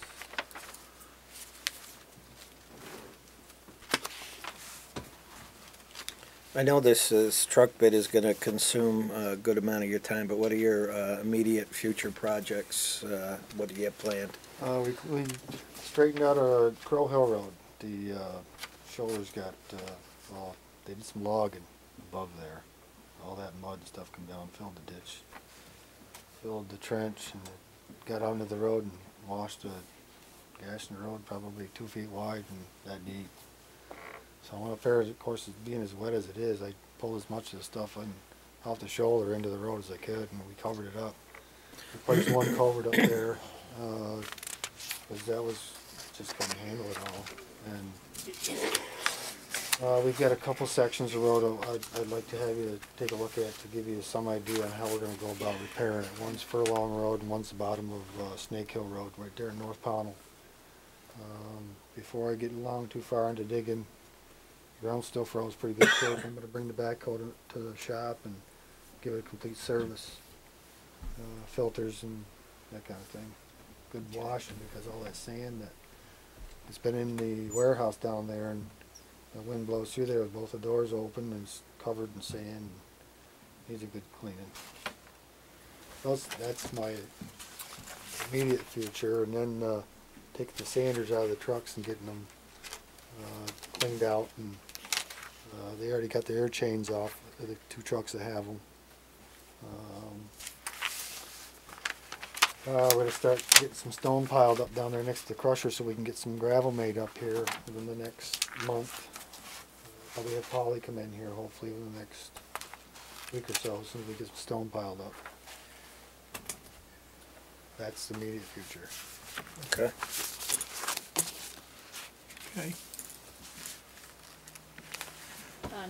I know this truck bid is gonna consume a good amount of your time, but what are your immediate future projects? What do you have planned? We straightened out a Crow Hill Road. The shoulders got, well, they did some logging above there. All that mud and stuff come down, filled the ditch, filled the trench, and it got onto the road and washed a gash in the road, probably 2 feet wide and that deep. So I went up there, of course, being as wet as it is, I pulled as much of the stuff off the shoulder into the road as I could, and we covered it up. We placed one culvert up there, because that was just couldn't handle it all. And we've got a couple sections of road I'd like to have you take a look at to give you some idea on how we're going to go about repairing it. One's Furlong Road and one's the bottom of Snake Hill Road, right there in North Pownal. Before I get along too far into digging, the ground's still froze pretty good shape. I'm going to bring the backhoe to the shop and give it a complete service. Filters and that kind of thing. Good washing, because all that sand that it's been in the warehouse down there, and the wind blows through there with both the doors open and it's covered in sand. And needs a good cleaning. That's my immediate future, and then taking the sanders out of the trucks and getting them cleaned out. And they already got the air chains off, the 2 trucks that have them. We're going to start getting some stone piled up down there next to the crusher so we can get some gravel made up here within the next month. Probably have Polly come in here hopefully within the next week or so as soon as we get some stone piled up. That's the immediate future. Okay. Okay.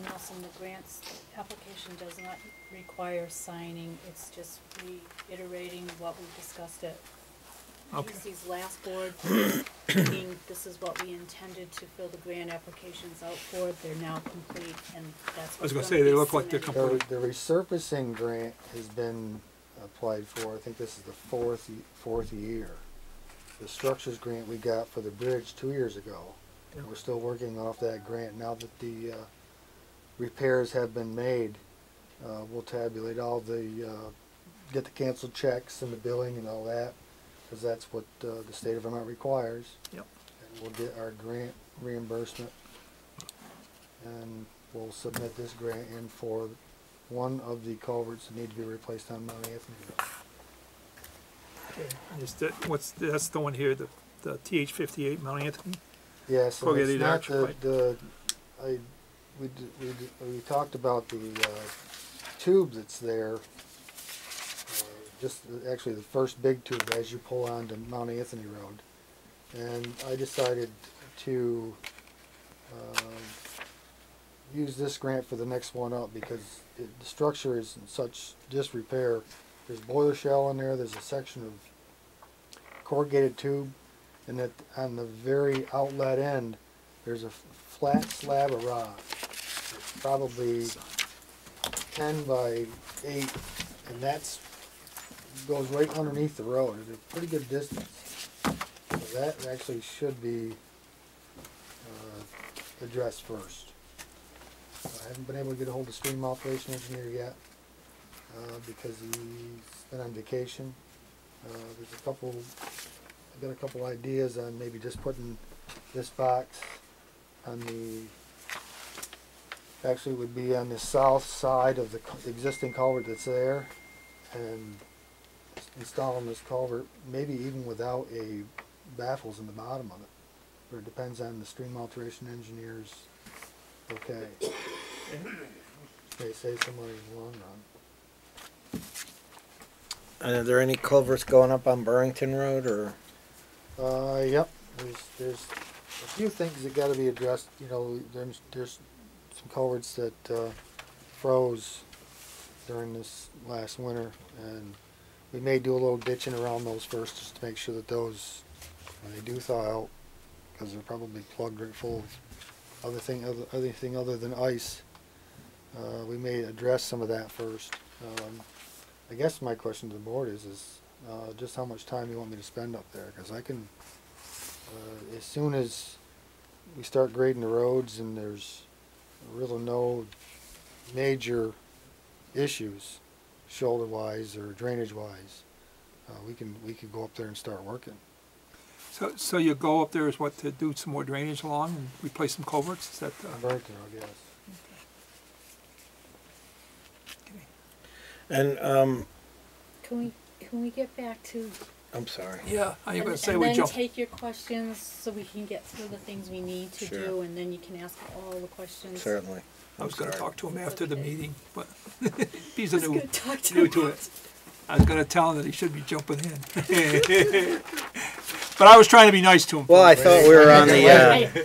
Nelson, the grants application does not require signing, it's just reiterating what we discussed at Okay. Casey's last board meeting. This is what we intended to fill the grant applications out for. They're now complete, and that's I was what's gonna say, be they look like they're submitted. The resurfacing grant has been applied for. I think this is the fourth year. The structures grant we got for the bridge 2 years ago. Yeah. We're still working off that grant now that the repairs have been made. We'll tabulate all the get the canceled checks and the billing and all that, because that's what the state of Vermont requires. Yep. And we'll get our grant reimbursement, and we'll submit this grant in for one of the culverts that need to be replaced on Mount Anthony Road. Okay. That's the one here, the TH-58 Mount Anthony? Yes, and Corrugated it's not arch pipe. we talked about the tube that's there. Just actually the first big tube as you pull onto Mount Anthony Road, and I decided to use this grant for the next one up because the structure is in such disrepair. There's boiler shell in there. There's a section of corrugated tube, and that on the very outlet end, there's a flat slab of rock. It's probably 10 by 8, and that's goes right underneath the road at a pretty good distance. So that actually should be addressed first. I haven't been able to get a hold of stream operation engineer yet because he's been on vacation. There's a couple. I've got a couple ideas on maybe just putting this box on the. Actually, would be on the south side of the existing culvert that's there, and installing this culvert, maybe even without a baffles in the bottom of it. But it depends on the stream alteration engineer's okay. May save some money in the long run. And are there any culverts going up on Burrington Road, or? Yep. There's a few things that got to be addressed. You know, there's some culverts that froze during this last winter, and we may do a little ditching around those first just to make sure that those, when they do thaw out, because they're probably plugged right full of anything other than ice, we may address some of that first. I guess my question to the board is just how much time you want me to spend up there, because I can, as soon as we start grading the roads and there's really no major issues, shoulder-wise or drainage-wise, we could go up there and start working. So you go up there is what, to do some more drainage along and replace some culverts? Is that, Burnt road, yes. And, Can we get back to, I'm sorry. yeah, I was and gonna say and we then jump. take your questions so we can get through the things we need to Sure. do, and then you can ask all the questions. Certainly. I was gonna sorry. talk to him after the Okay. meeting, but he's a Just new, gonna talk to new him. to it. I was gonna tell him that he should be jumping in. But I was trying to be nice to him. Well, I thought we were on the,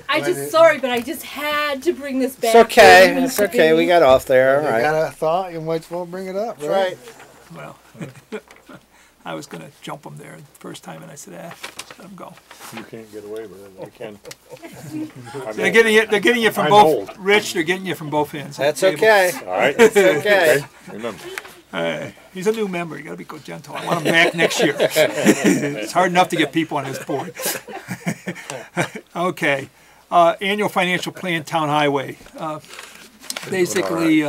I just, sorry, but I just had to bring this back. it's okay, where it it's needs to okay, be. we got off there, all You right. got a thought, you might as well bring it up, right? Well, I was gonna jump him there the first time, and I said, let him go. You can't get away with it, I can. They're getting you from I'm both, old. Rich, they're getting you from both ends. That's okay. All right? It's okay. Remember, He's a new member, you gotta be go gentle. I want him back next year. It's hard enough to get people on this board. Okay, annual financial plan, town highway. Basically,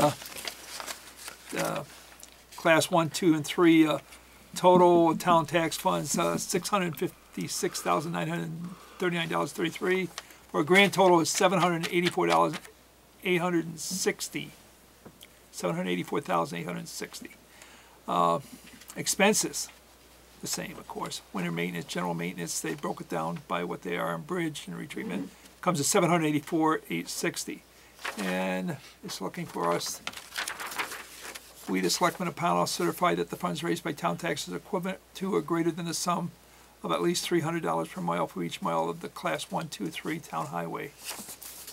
class 1, 2, and 3, total town tax funds, $656,939.33, for a grand total of $784,860. $784,860. Expenses, the same, of course. Winter maintenance, general maintenance, they broke it down by what they are on bridge and retreatment. Comes to $784,860. And it's looking for us, we, the selectmen of Pownal, certify that the funds raised by town taxes are equivalent to or greater than the sum of at least $300 per mile for each mile of the class 1, 2, 3 town highway.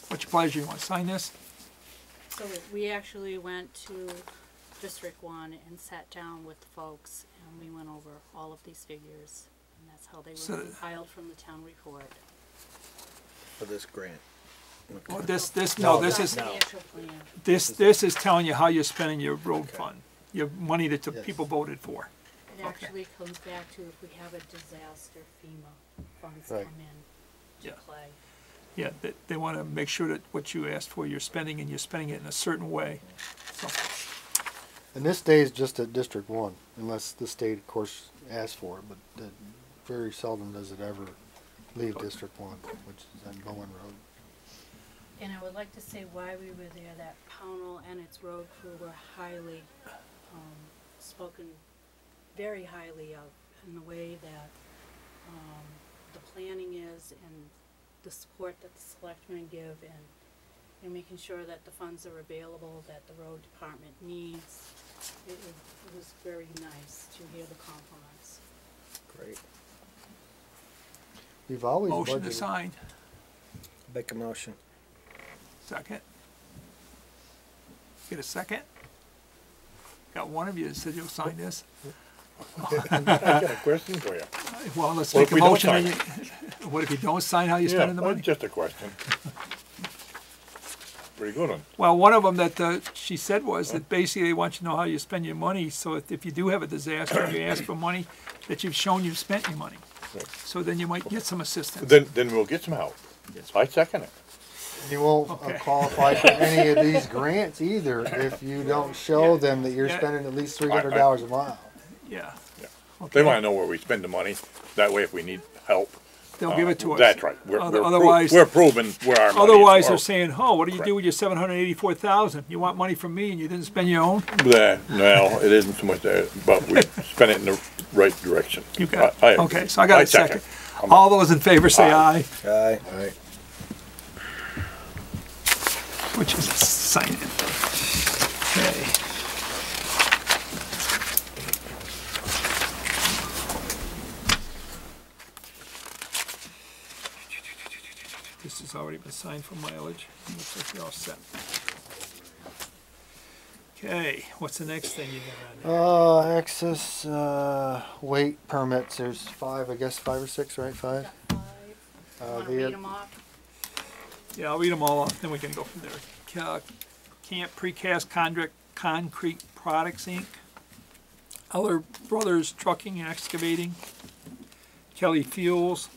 What's your pleasure? You want to sign this? So we actually went to District 1 and sat down with the folks, and we went over all of these figures, and that's how they So- were compiled from the town report. For this grant. Well, this is, Financial plan. this is telling you how you're spending your road fund, your money that the people voted for. It actually comes back to if we have a disaster, FEMA funds come Right. in to Yeah. play. Yeah, they want to make sure that what you asked for, you're spending, and you're spending it in a certain way. So, And this stays just at District 1, unless the state, of course, asks for it, but very seldom does it ever leave District 1, which is on Bowen Road. And I would like to say why we were there, that Pownal and its road crew were highly, spoken very highly of, in the way that, the planning is, and the support that the selectmen give, and making sure that the funds are available, that the road department needs. It was very nice to hear the compliments. Great. We've always motion to budgeted. sign. Make a motion. Second. Get a second? Got one of you that said you'll sign this. I got a question for you. Well, let's What make if a we don't motion. sign and what if you don't sign, how you spending the money? Just a question. Pretty good one. Well, one of them that she said was that basically they want you to know how you spend your money, so if you do have a disaster and you ask for money, that you've shown you've spent your money. Right. So then you might get some assistance. Then we'll get some help. I second it. You won't Okay. qualify for any of these grants either if you don't show them that you're Yeah. spending at least $300 a mile. Yeah. Yeah. Okay. They wanna know where we spend the money. That way if we need help. They'll give it to us. That's right. Otherwise, We're proving where our money is. otherwise Or- they're saying, "Oh, what do you do with your 784,000? You want money from me and you didn't spend your own?" No, it isn't so much that, but we spent it in the right direction. You got I it. agree. Okay, so I got a second. I'm- All those in favor say aye. Aye. Which is sign it. Okay. This has already been signed for mileage. Looks like you're all set. Okay, what's the next thing you got on there? Excess weight permits, there's 5, I guess 5 or 6, right? 5? Got 5. Want to the- read them off? Yeah, I'll read them all off, then we can go from there. Camp Precast Concrete Products, Inc. Eller Brothers Trucking and Excavating. Kelly Fuels.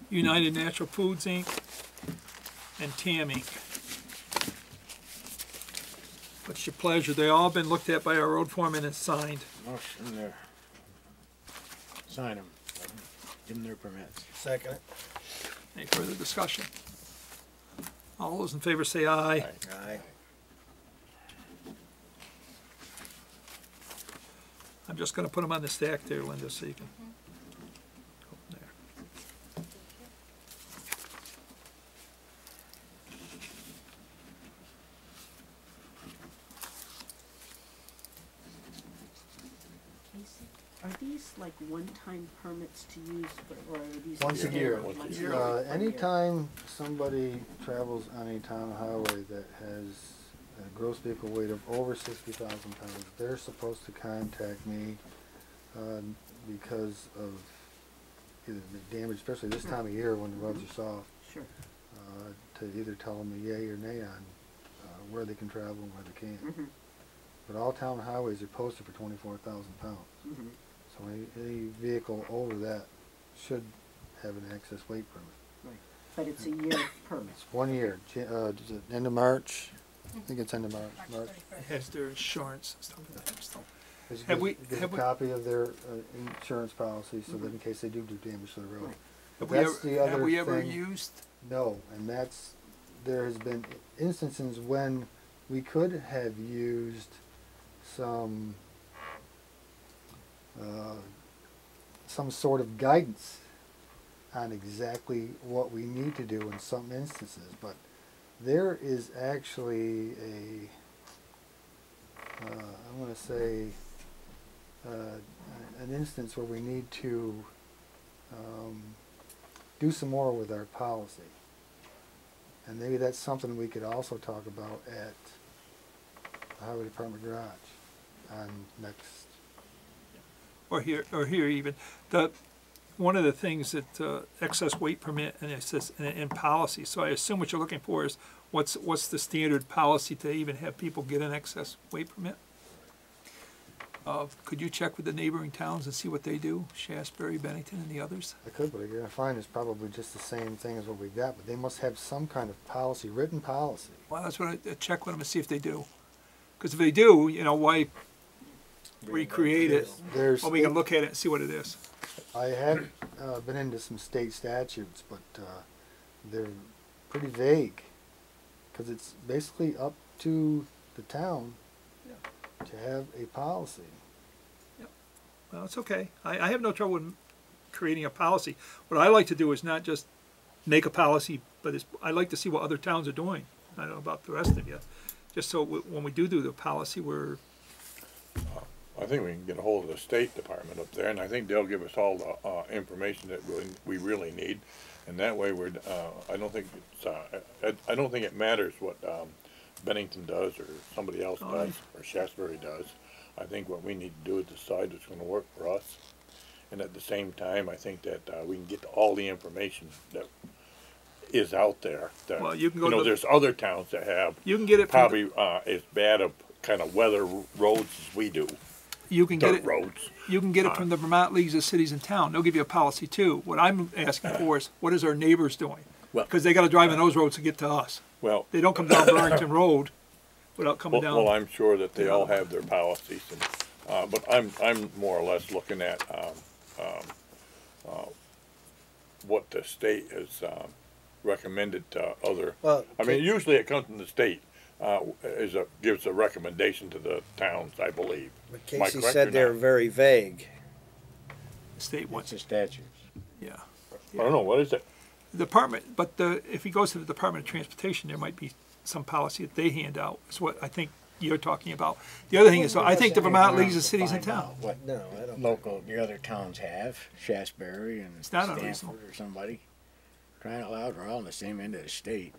United Natural Foods, Inc. And TAM, Inc. What's your pleasure? They all been looked at by our road foreman and signed. Motion there. Sign them. Give them their permits. Second it. Any further discussion? All those in favor say aye. Aye. Aye. I'm just gonna put them on the stack there, Linda, so you can. Go from there. Casey, are these like one-time permits to use, or are these? Once a standard year. once a year? Anytime somebody travels on a town highway that has a gross vehicle weight of over 60,000 pounds, they're supposed to contact me because of either the damage, especially this time of year when the roads are soft, Sure. to either tell them a yay or nay on where they can travel and where they can't. Mhm. But all town highways are posted for 24,000 pounds. Mhm. So any vehicle over that should have an excess weight permit. But it's a year permit. It's 1 year, is it end of March? I think it's end of March. March It 31st. has their insurance and stuff like that. So, Just Have get- we- get have a we- copy of their insurance policy so that in case they do damage to the road. Right. Have That's we the ever, have other we ever thing. used, No, and there has been instances when we could have used some sort of guidance on exactly what we need to do in some instances, but there is actually I want to say an instance where we need to do some more with our policy. And maybe that's something we could also talk about at the Highway Department garage on next. or here even, one of the things that, excess weight permit and it says, in policy, so I assume what you're looking for is, what's the standard policy to even have people get an excess weight permit? Could you check with the neighboring towns and see what they do, Shasberry, Bennington, and the others? I could, but you're gonna find it's probably just the same thing as what we got, but they must have some kind of policy, written policy. Well, that's what I check with them and see if they do. Because if they do, why recreate it? There's, Well, we can look at it and see what it is. I have been into some state statutes, but they're pretty vague, because it's basically up to the town to have a policy. Well, it's okay. I have no trouble with creating a policy. What I like to do is not just make a policy, but I like to see what other towns are doing. I don't know about the rest of you. Just so when we do the policy, we're, I think we can get a hold of the State Department up there, and I think they'll give us all the information that we really need. And that way, I don't think I don't think it matters what Bennington does or somebody else does or Shasberry does. I think what we need to do is decide what's going to work for us. And at the same time, I think that we can get all the information that is out there. That, Well, you can go to the- there's other towns that have you can get it from, probably as bad of kind of weather roads as we do. you can get Dirt it, roads. you can get it from the Vermont Leagues of Cities and Town. They'll give you a policy too. What I'm asking for is, what is our neighbors doing? Well- Because they gotta drive on those roads to get to us. Well, They don't come down Burlington Road without coming well, down. I'm sure that they all have their policies, and, but I'm more or less looking at what the state has recommended to other. Well, I mean, usually it comes from the state. Gives a recommendation to the towns, I believe. but Am I Casey correct said or they're not? very vague. The state What's wants the it, statutes? yeah. I don't know, what is it? The department, but if he goes to the Department of Transportation, there might be some policy that they hand out, is what I think you're talking about. The other thing is, I think the Vermont Leagues of Cities and Towns. What No, I don't. local, the other towns have, Shasberry and It's not unreasonable. Stanford or somebody. Crying out loud, we're all on the same end of the state.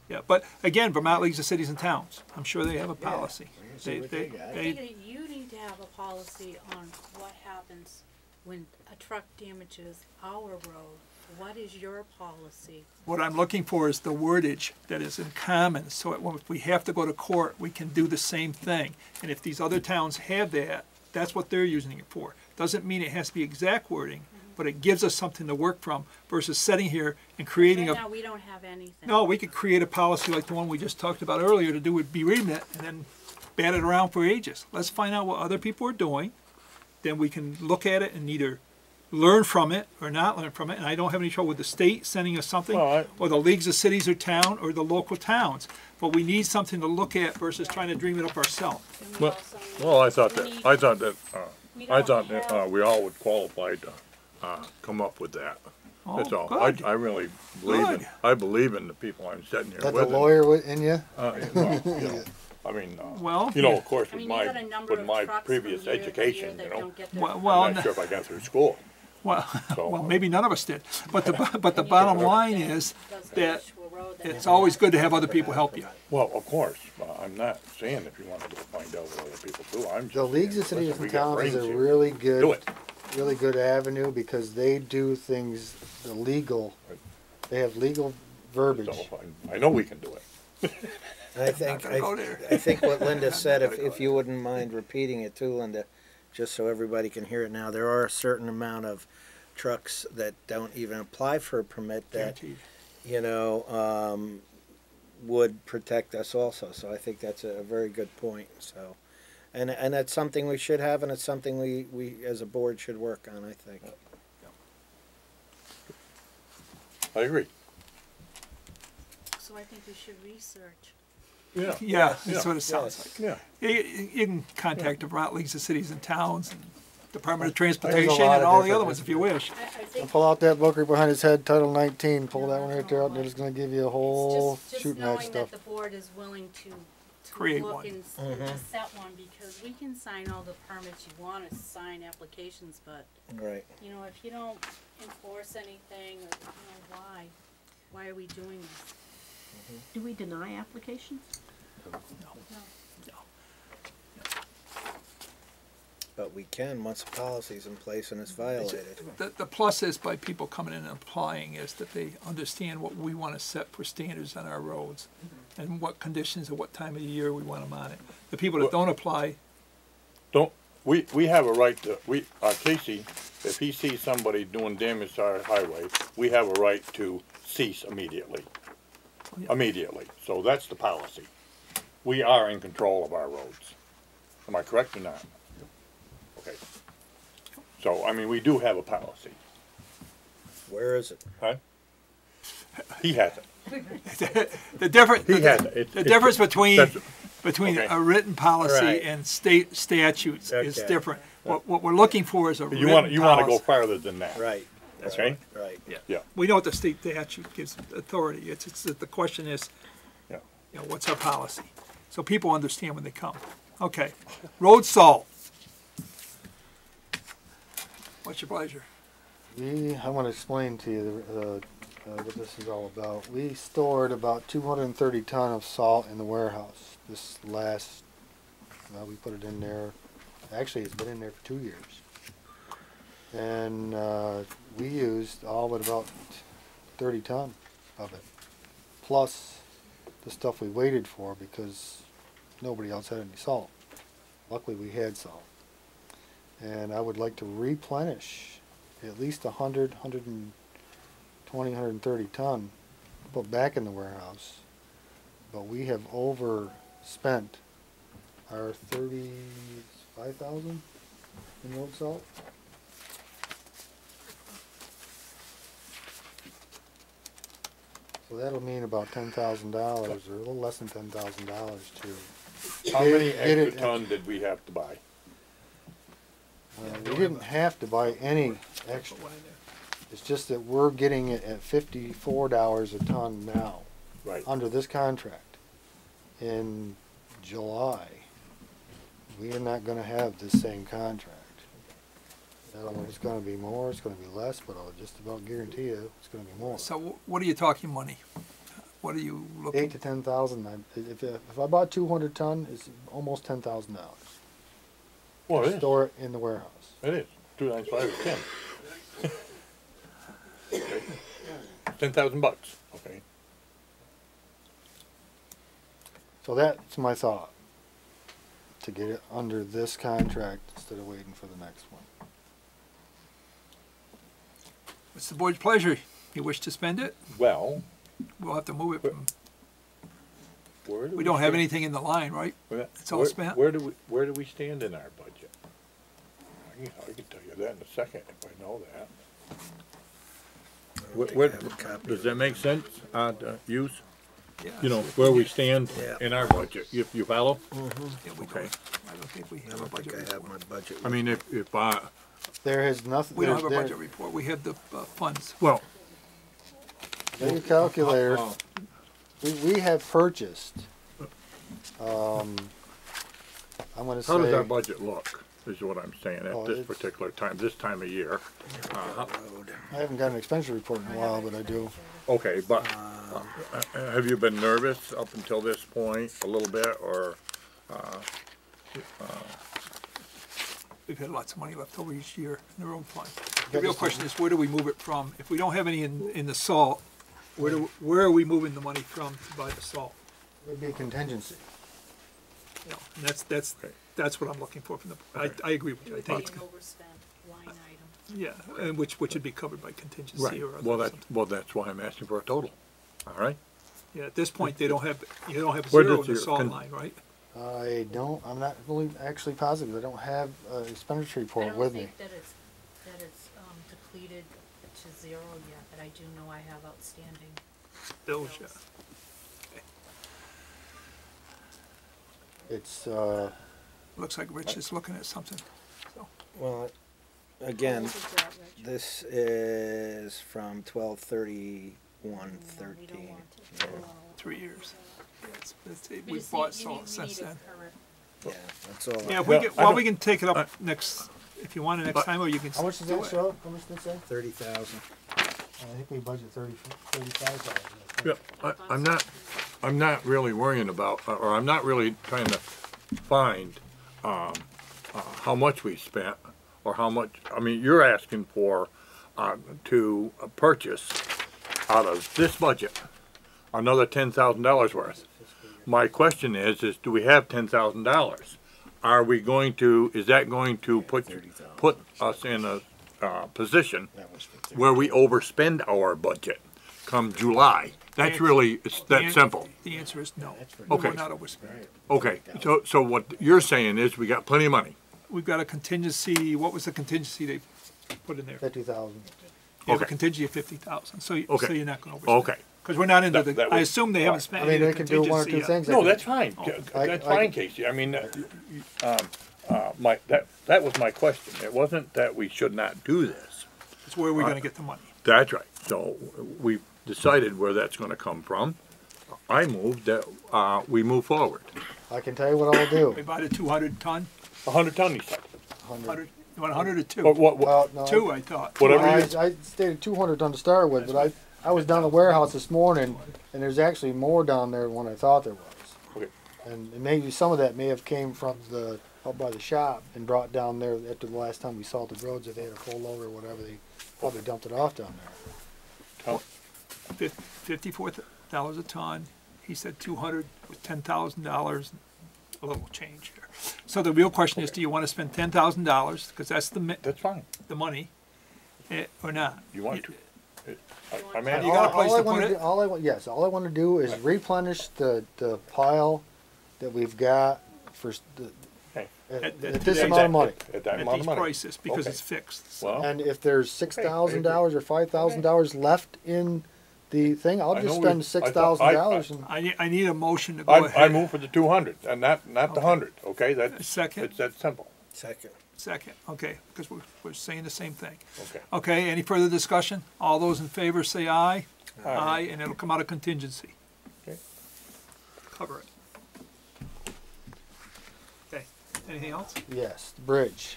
Yeah, but again, Vermont Leagues of Cities and Towns, I'm sure they have a policy. we can see what they got. I think that you need to have a policy on what happens when a truck damages our road. What is your policy? What I'm looking for is the wordage that is in common, so if we have to go to court, we can do the same thing. And if these other towns have that, that's what they're using it for. Doesn't mean it has to be exact wording, but it gives us something to work from versus sitting here and creating Right a, now, we don't have anything. no, we could create a policy like the one we just talked about earlier to do with bereavement and then batted around for ages. Let's find out what other people are doing. Then we can look at it and either learn from it or not learn from it. And I don't have any trouble with the state sending us something, Well, or the leagues of cities or town, or the local towns. But we need something to look at versus trying to dream it up ourselves. And we Well, also need- well, I thought we that, need- I thought that, we I don't thought that, have- we all would qualify to, come up with that. That's all. Good. I really believe in, Good. I believe in the people I'm sitting here Got with. the lawyer in you? Well, you know, I mean, Well, you know, yeah. of course, I with mean, you got a number with of my trucks previous from year to education, year that you know, don't get their Well, I'm not sure if I got through school. Well, So- well, maybe none of us did. But the And you bottom don't line get is those that Nashua Road that it's has always that. good to have other people help you. Well, of course, I'm not saying if you want to go find out what other people do, I'm just. The leagues of saying, cities listen, we and got towns is a brains here. really Do good, it. really good avenue because they do things the legal. They have legal verbiage. So I know we can do it. I think, gonna go there. I think what Linda said, if you wouldn't mind repeating it too, Linda, just so everybody can hear it now, there are a certain amount of trucks that don't even apply for a permit that, Guaranteed. you know, would protect us also. So I think that's a very good point. So, and that's something we should have, and it's something we as a board should work on, I think. I agree. So I think we should research. Yeah. Yeah, Yeah. that's what it sounds like. Yeah. You can contact the Vermont Leagues of Cities and Towns, and Department of There's a Transportation, lot and of all the different- other ones if you wish. I think Pull out that book right behind his head, Title 19. Pull that one right there out, and it's going to give you a whole just shooting knowing match that stuff. the board is willing to Create look one. and to set one, because we can sign all the permits you want to sign applications, but, Right. you know, if you don't enforce anything, or, you know, why are we doing this? Do we deny applications? No. But we can once the policy's in place and it's violated. The plus is by people coming in and applying is that they understand what we want to set for standards on our roads and what conditions and what time of the year we want them on it. The people that don't apply, Don't, we have a right to, Casey, if he sees somebody doing damage to our highway, we have a right to cease immediately. Yeah. Immediately. So that's the policy. We are in control of our roads. Am I correct or not? Okay. So, I mean, we do have a policy. Where is it? Huh? He has it. the difference, He has it. the difference between okay. a written policy Right. and state statutes is Okay. different. What we're looking for is a written You want to go policy. farther than that. Right. That's Okay. Right. Yeah. We know what the state statute gives authority. It's the question is, Yeah. you know, what's our policy? So people understand when they come. Okay, road salt. What's your pleasure? I want to explain to you what this is all about. We stored about 230 ton of salt in the warehouse. This last, we put it in there. Actually, it's been in there for 2 years. And we used all but about 30 ton of it, plus the stuff we waited for because nobody else had any salt. Luckily, we had salt. And I would like to replenish at least 100, 120, 130 ton, put back in the warehouse. But we have overspent our 35,000 in road salt. So that'll mean about $10,000 or a little less than $10,000 to. How many get it- extra ton did we have to buy? We didn't have to buy any extra. It's just that we're getting it at $54 a ton now, Right. under this contract. In July, we are not gonna have this same contract. I don't know if it's gonna be more, it's gonna be less, but I'll just about guarantee you, it's gonna be more. So what are you talking money? What are you looking? 8 to 10,000, if I bought 200 ton, it's almost $10,000. Well, it is. Store it in the warehouse. It is. 2 times 5 is 10. Okay. $10,000. Okay. So that's my thought, to get it under this contract instead of waiting for the next one. What's the board's pleasure? You wish to spend it? Well, We'll have to move it from, where do We don't have stand- anything in the line, right? It's all spent? Where do we stand in our budget? I can tell you that in a second if I know that. Does that make sense, use? Yeah. You know, where we stand Yeah. in our budget, you follow? Yeah, we Okay. don't. I don't think we I have a don't think budget I have report. my budget. I mean, if, There is nothing. We don't have a there- budget report. We have the funds. well, There's your calculator. uh, We have purchased, I'm gonna say. how does our budget look, is what I'm saying, Oh, at this it's- particular time, this time of year? I haven't got an expenditure report in a while, but I do. Okay, but, have you been nervous up until this point, a little bit, or, We've had lots of money left over each year in the road fund. The real question is, where do we move it from? If we don't have any in the salt, where are we moving the money from to buy the salt? It'd be a contingency. You know, and that's what I'm looking for from the, I agree with you. I think it's, An overspent line item. yeah, and which would be covered by contingency right, or other. well, that's why I'm asking for a total, all right? Yeah, at this point, you don't have Where zero does in the your salt line, right? I'm not really actually positive. I don't have an expenditure I report don't with me. think that it's depleted to zero yet, but I do know I have outstanding Bills, yeah. bills. It's, Looks like Rich is looking at something. So, Well, again, What was that, Rich? this is from 12/31/13. No, we don't want it. No. 3 years. Yeah, We we've just bought need- salt we since need a then. current- Yeah, that's all. Yeah, if we Well, get, I well, don't- we can take it up next, if you want it next But- time, or you can how much does do that it. show? How much did it say? 30,000. I think we budget 35,000. Yeah, I'm not really worrying about, or I'm not really trying to find, how much we spent, or how much, I mean, you're asking for, to purchase out of this budget, another $10,000 worth. My question is do we have $10,000? Are we going to, is that going to put us in a, position where we overspend our budget come July? That's really, it's that simple. The answer is no. Okay. We're not overspending. Okay, so what you're saying is we got plenty of money. We've got a contingency, what was the contingency they put in there? 50,000. You have a Okay. contingency of 50,000, so Okay. you're not gonna overspend. Okay. Because we're not into That- the, that I was- assume they haven't spent I mean, any they of the can do one or contingency two yet. things. No, that's fine. I- That's I- fine, Casey. I mean, that was my question. It wasn't that we should not do this. It's where we're gonna get the money. That's right. So we decided where that's gonna come from. I moved that, we move forward. I can tell you what I'll We do. bought a 200 ton, 100 ton, he said. 100, you want 100 or two? Well, no, Two, I thought. Whatever I, you- I stated 200 ton to start with, but I was down the warehouse this morning, and there's actually more down there than what I thought there was. Okay. And maybe some of that may have came from the, up by the shop and brought down there after the last time we salted roads, if they had a full load or whatever, they probably dumped it off down there. $54 a ton. He said 200 was $10,000, a little change here. So the real question is, do you want to spend $10,000, because that's That's fine. the money, or not? You want to. I'm You asking, got a place All I to wanna put do- it? all I want to do is replenish the pile that we've got for Okay. at At this today's- amount of money. At that At amount these of money. prices, because Okay. it's fixed. Well, And if there's $6,000 or $5,000 left in the thing, I'll I just know spend we- $6,000 and I need a motion to go ahead. I move for the 200, and not the Okay. 100, okay? That's, Second? it's that simple. Second. Second, okay, because we're saying the same thing. Okay. Okay, any further discussion? All those in favor say aye. Aye, and it'll come out of contingency. Okay. Cover it. Okay, anything else? yes, the bridge.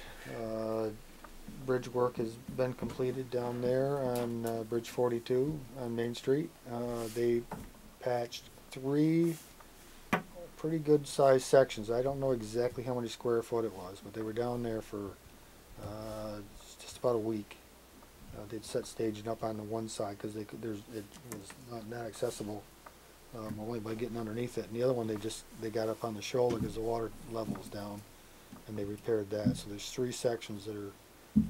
Bridge work has been completed down there on Bridge 42 on Main Street. They patched 3 pretty good sized sections. I don't know exactly how many square foot it was, but they were down there for just about a week. They'd set staging up on the one side because it was not accessible only by getting underneath it. And the other one they got up on the shoulder because the water level was down, and they repaired that. So there's 3 sections that are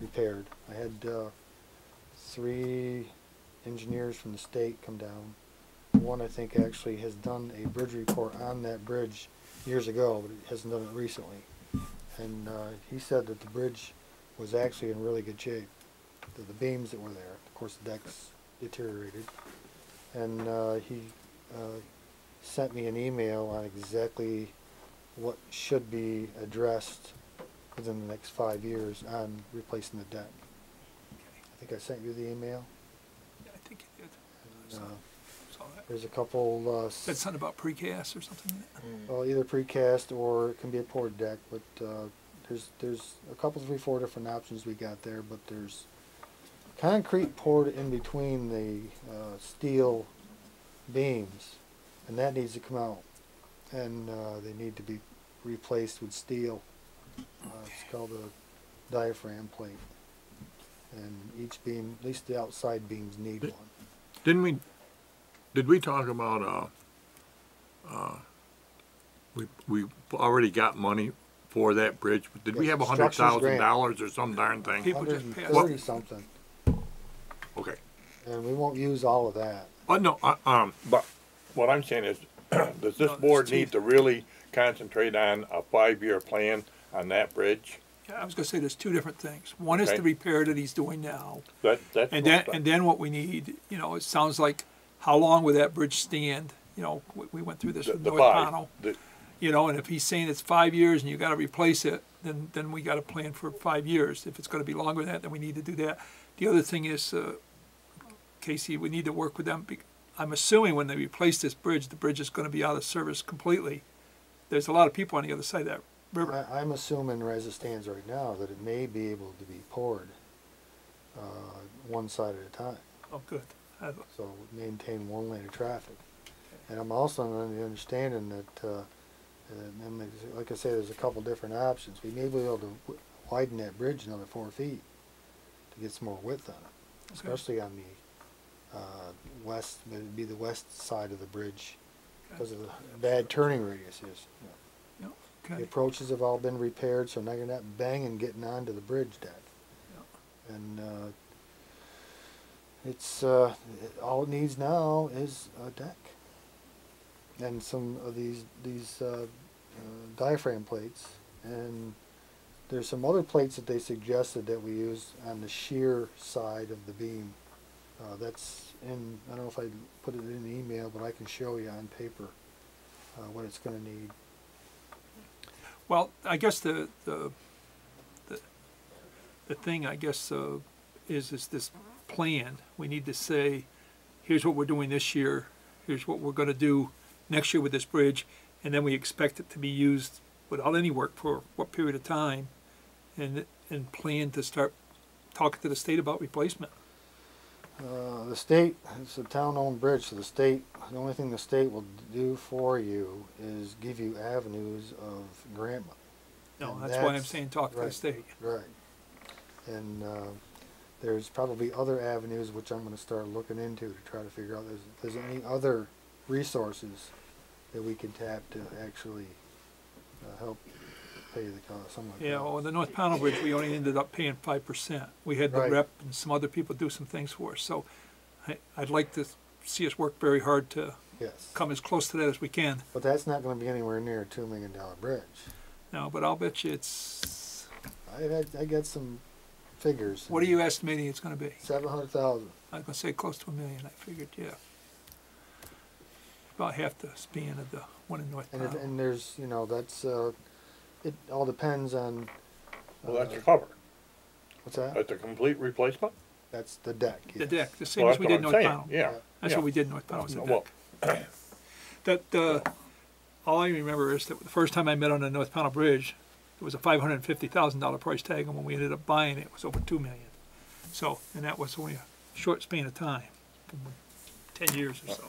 repaired. I had 3 engineers from the state come down. one I think actually has done a bridge report on that bridge years ago, but it hasn't done it recently. And he said that the bridge was actually in really good shape. The beams that were there, of course, the deck's deteriorated, and he sent me an email on exactly what should be addressed within the next 5 years on replacing the deck. I think I sent you the email. Yeah, I think you did. And, Saw that. there's a couple. Said something about precast or something. Well, either precast or it can be a poured deck, but there's a couple, 3, 4 different options we got there. But there's concrete poured in between the steel beams, and that needs to come out, and they need to be replaced with steel. It's called a diaphragm plate, and each beam, at least the outside beams, need one. Did we talk about, we already got money for that bridge? Did we Yes, have construction's $100,000 or some darn thing? People just passed. 130 something, Okay. and we won't use all of that. No, But what I'm saying is, does this No, board it's need to really concentrate on a 5-year plan on that bridge? Yeah, I was gonna say there's two different things. One is Okay. the repair that he's doing now. That's And what- then what we need, you know, it sounds like, how long will that bridge stand? You know, we went through this with the North five, Pownal. the- You know, and if he's saying it's 5 years and you gotta replace it, then we gotta plan for 5 years. If it's gonna be longer than that, then we need to do that. The other thing is, Casey, we need to work with them. I'm assuming when they replace this bridge, the bridge is gonna be out of service completely. There's a lot of people on the other side of that river. I'm assuming as it stands right now that it may be able to be poured one side at a time, Oh, good. so maintain one lane of traffic. And I'm also under the understanding that, and like I say, there's a couple different options. We may be able to widen that bridge another 4 feet to get some more width on it, especially on the west, it'd be the west side of the bridge because of the bad turning radiuses. Yeah, The okay. approaches have all been repaired, so now you're not banging getting onto the bridge deck. And it's all it needs now is a deck and some of these diaphragm plates. And there's some other plates that they suggested that we use on the shear side of the beam. That's in, I don't know if I put it in the email, but I can show you on paper what it's going to need. Well, I guess the thing, I guess, is this plan. We need to say, here's what we're doing this year, here's what we're gonna do next year with this bridge, and then we expect it to be used without any work for what period of time, and plan to start talking to the state about replacement. The state, it's a town-owned bridge, so the only thing the state will do for you is give you avenues of grant money. No, And that's why I'm saying talk to the right, state. Right. And there's probably other avenues which I'm going to start looking into to try to figure out if there's any other resources that we can tap to actually help pay the cost. Some of the Yeah, costs. well, the North Pownal Bridge, we only ended up paying 5%. We had the Right. rep and some other people do some things for us, so I'd like to see us work very hard to Yes. come as close to that as we can. But that's not going to be anywhere near a $2 million bridge. No, but I'll bet you it's, I got some figures. what are you estimating it's gonna be? 700,000. I was gonna say close to $1 million, I figured, yeah. About half the span of the one in North Pownal. And there's, you know, that's, it all depends on, Well, that's covered. what's that? That's a complete replacement? That's the deck. The yes. deck, the same Well, as we did that's North what I'm Pownal. saying, yeah. That's yeah. what we did in North Pownal, was the Well, deck. That, all I remember is that the first time I met on the North Pownal Bridge, it was a $550,000 price tag, and when we ended up buying it, it was over $2 million. So, and that was only a short span of time, 10 years or so.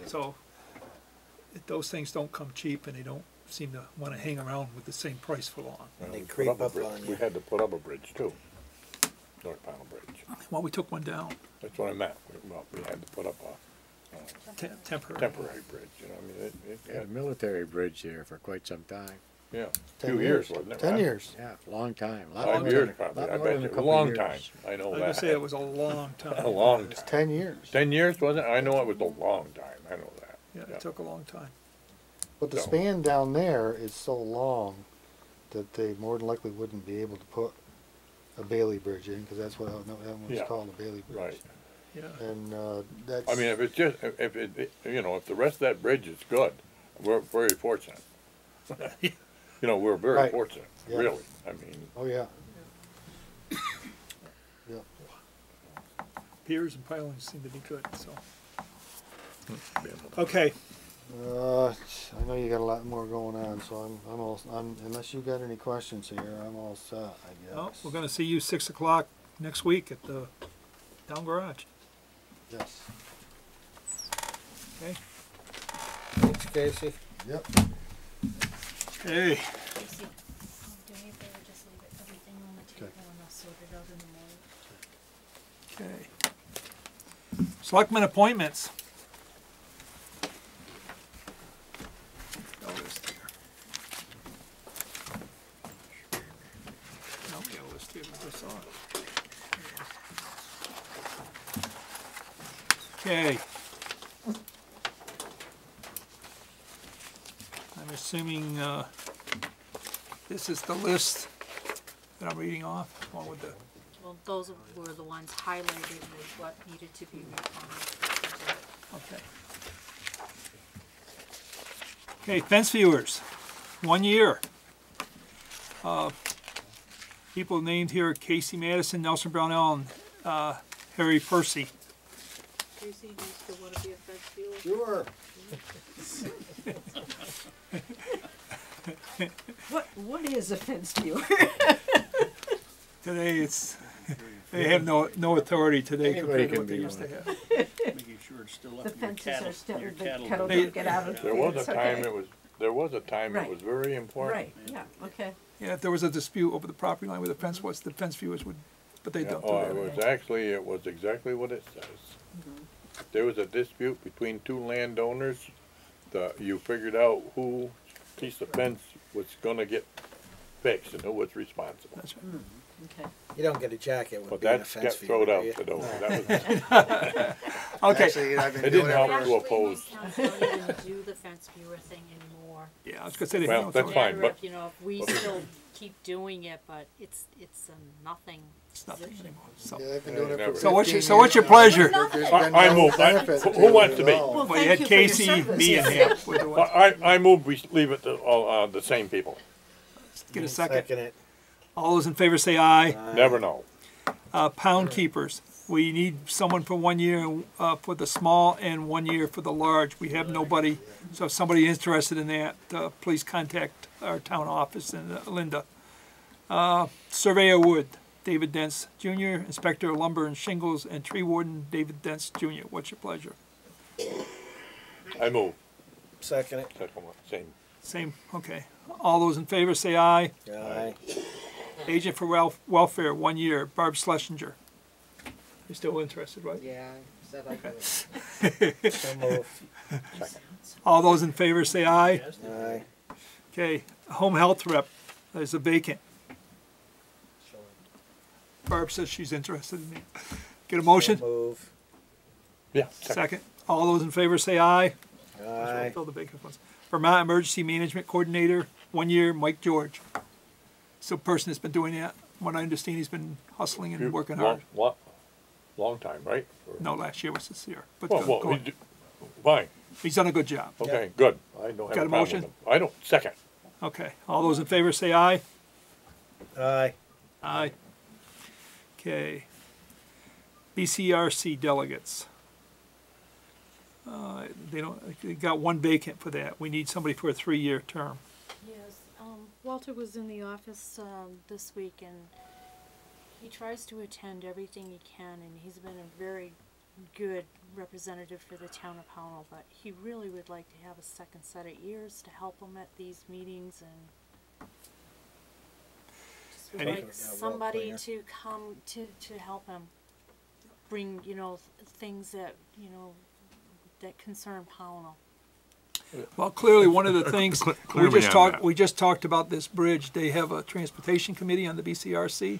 So, those things don't come cheap, and they don't seem to want to hang around with the same price for long. well, They we put creep a up bridge. on you. We had to put up a bridge too, North Pownal Bridge. Well, we took one down, That's what I meant. Well, we had to put up a temporary. temporary bridge, you know, I mean, it Had a military bridge there for quite some time. Yeah, 10 few years, wasn't it? 10 Ron? years. Yeah, long time. Lot 5 longer years than- probably, lot I more bet than a you, a couple long years. time, I know I was that. gonna say it was a long time. A long It's time. 10 years. 10 years, wasn't it? I know it was a long time, I know that. Yeah, Yeah. it took a long time. But the So- span down there is so long that they more than likely wouldn't be able to put a Bailey Bridge in, because that's what that one's Yeah. called, a Bailey Bridge. Right. Yeah. And that's. I mean, if it's just, if it, you know, if the rest of that bridge is good, we're very fortunate. You know, we're very Right. fortunate, Yeah. really. I mean, Oh, yeah. Yep. Piers and pilings seem to be good, so. Okay, I know you got a lot more going on, so I'm unless you got any questions here, I'm all set, I guess. well, we're gonna see you 6 o'clock next week at the town garage, Yes. okay? Thanks, Casey. Yep. Hey, Casey, do me a favor, just leave everything on the table and I'll sort it out in the morning. okay. Selectmen appointments. Got a list here. No, we got a list here, I saw it. Okay. I'm assuming, this is the list that I'm reading off, along with the, Well, those were the ones highlighted with what needed to be refined. okay. Okay, fence viewers, 1 year. People named here, Casey Madison, Nelson Brownell, and, Harry Percy. Casey, you still wanna be a fence viewer? Sure. What is a fence viewer? Today it's, they have no authority today Anybody compared to can what they be used to one. have. Making sure it's still up The in your fences cattle, are still, your the cattle. cattle They- don't get out of the there was a fence, time okay. there was a time Right. it was very important. Right, yeah, okay. Yeah, if there was a dispute over the property line where the fence was, the fence viewers would, but they Yeah, don't do oh, that. it was exactly what it says. If there was a dispute between two landowners, you figured out who piece of fence was gonna get fixed and who was responsible. That's right. Okay. You don't get a jacket with But being a that fence got viewer, thrown do out you? the door. That Okay, Actually, I've been It doing didn't that help for- to Actually, oppose. most towns don't even do the fence viewer thing anymore. yeah, I was gonna say, they Well, don't that's throw it. fine, Matter but- of, you know, if we still keep doing it, but it's a nothing It's nothing position. anymore, so. Yeah, they've been doing it Never. for So what's your, 15 so what's your years now. pleasure? There's I- been I no move. benefit Who to it wants to at be? all. Well, Well, you thank had for your Casey, service. me, and him. We're the ones. I move we leave it to all, the same people. Get a second. Second it. All those in favor say aye. Never know. Pound keepers, we need someone for 1 year, for the small and 1 year for the large. We have nobody, so if somebody is interested in that, please contact our town office and Linda. Surveyor Wood, David Dents Jr., Inspector of Lumber and Shingles, and Tree Warden, David Dents Jr. What's your pleasure? I move. Second it. Second one, same. Same, okay. All those in favor say aye. Aye. Agent for Welfare, 1 year, Barb Schlesinger. You're still interested, right? Yeah, I said I could. So move. All those in favor say aye. Aye. Okay, home health rep is a vacant. Barb says she's interested in me. Get a motion? So move. Yeah, Second. All those in favor say aye. Aye. Fill the vacant ones. Vermont Emergency Management Coordinator, 1 year, Mike George. So person that's been doing that, from what I understand, he's been hustling and working hard. Long time, right? Or- No, last year was this year. But Well, go on. fine, He's done a good job. okay, good. I don't have Got a a problem motion? with them. I don't, second. Okay, all those in favor say aye. Aye. Aye. Okay. BCRC delegates. They got one vacant for that. We need somebody for a 3-year term. Yes, Walter was in the office, this week and he tries to attend everything he can and he's been a very good representative for the town of Pownal, but he really would like to have a second set of ears to help him at these meetings and just would Any- like Yeah, well somebody cleaner. to come to help him bring, you know, things that, you know, that concern Pownal. Well, clearly, one of the things, Clear me on that. we just talked about this bridge. They have a transportation committee on the BCRC,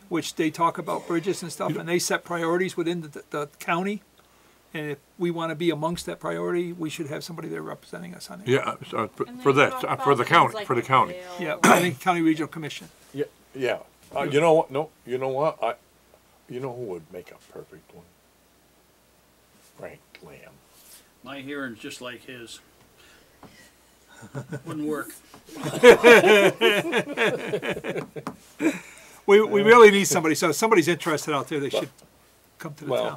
which they talk about bridges and stuff, and they set priorities within the county. And if we want to be amongst that priority, we should have somebody there representing us on it. Yeah, And for they this, talk for about the things county, like for the county. rail. Yeah, I think County Regional Commission. Yeah, yeah. You know what? No, you know what? You know who would make a perfect one? Frank Lamb. My hearing's just like his. Wouldn't work. We really need somebody, so if somebody's interested out there, they should come to the town.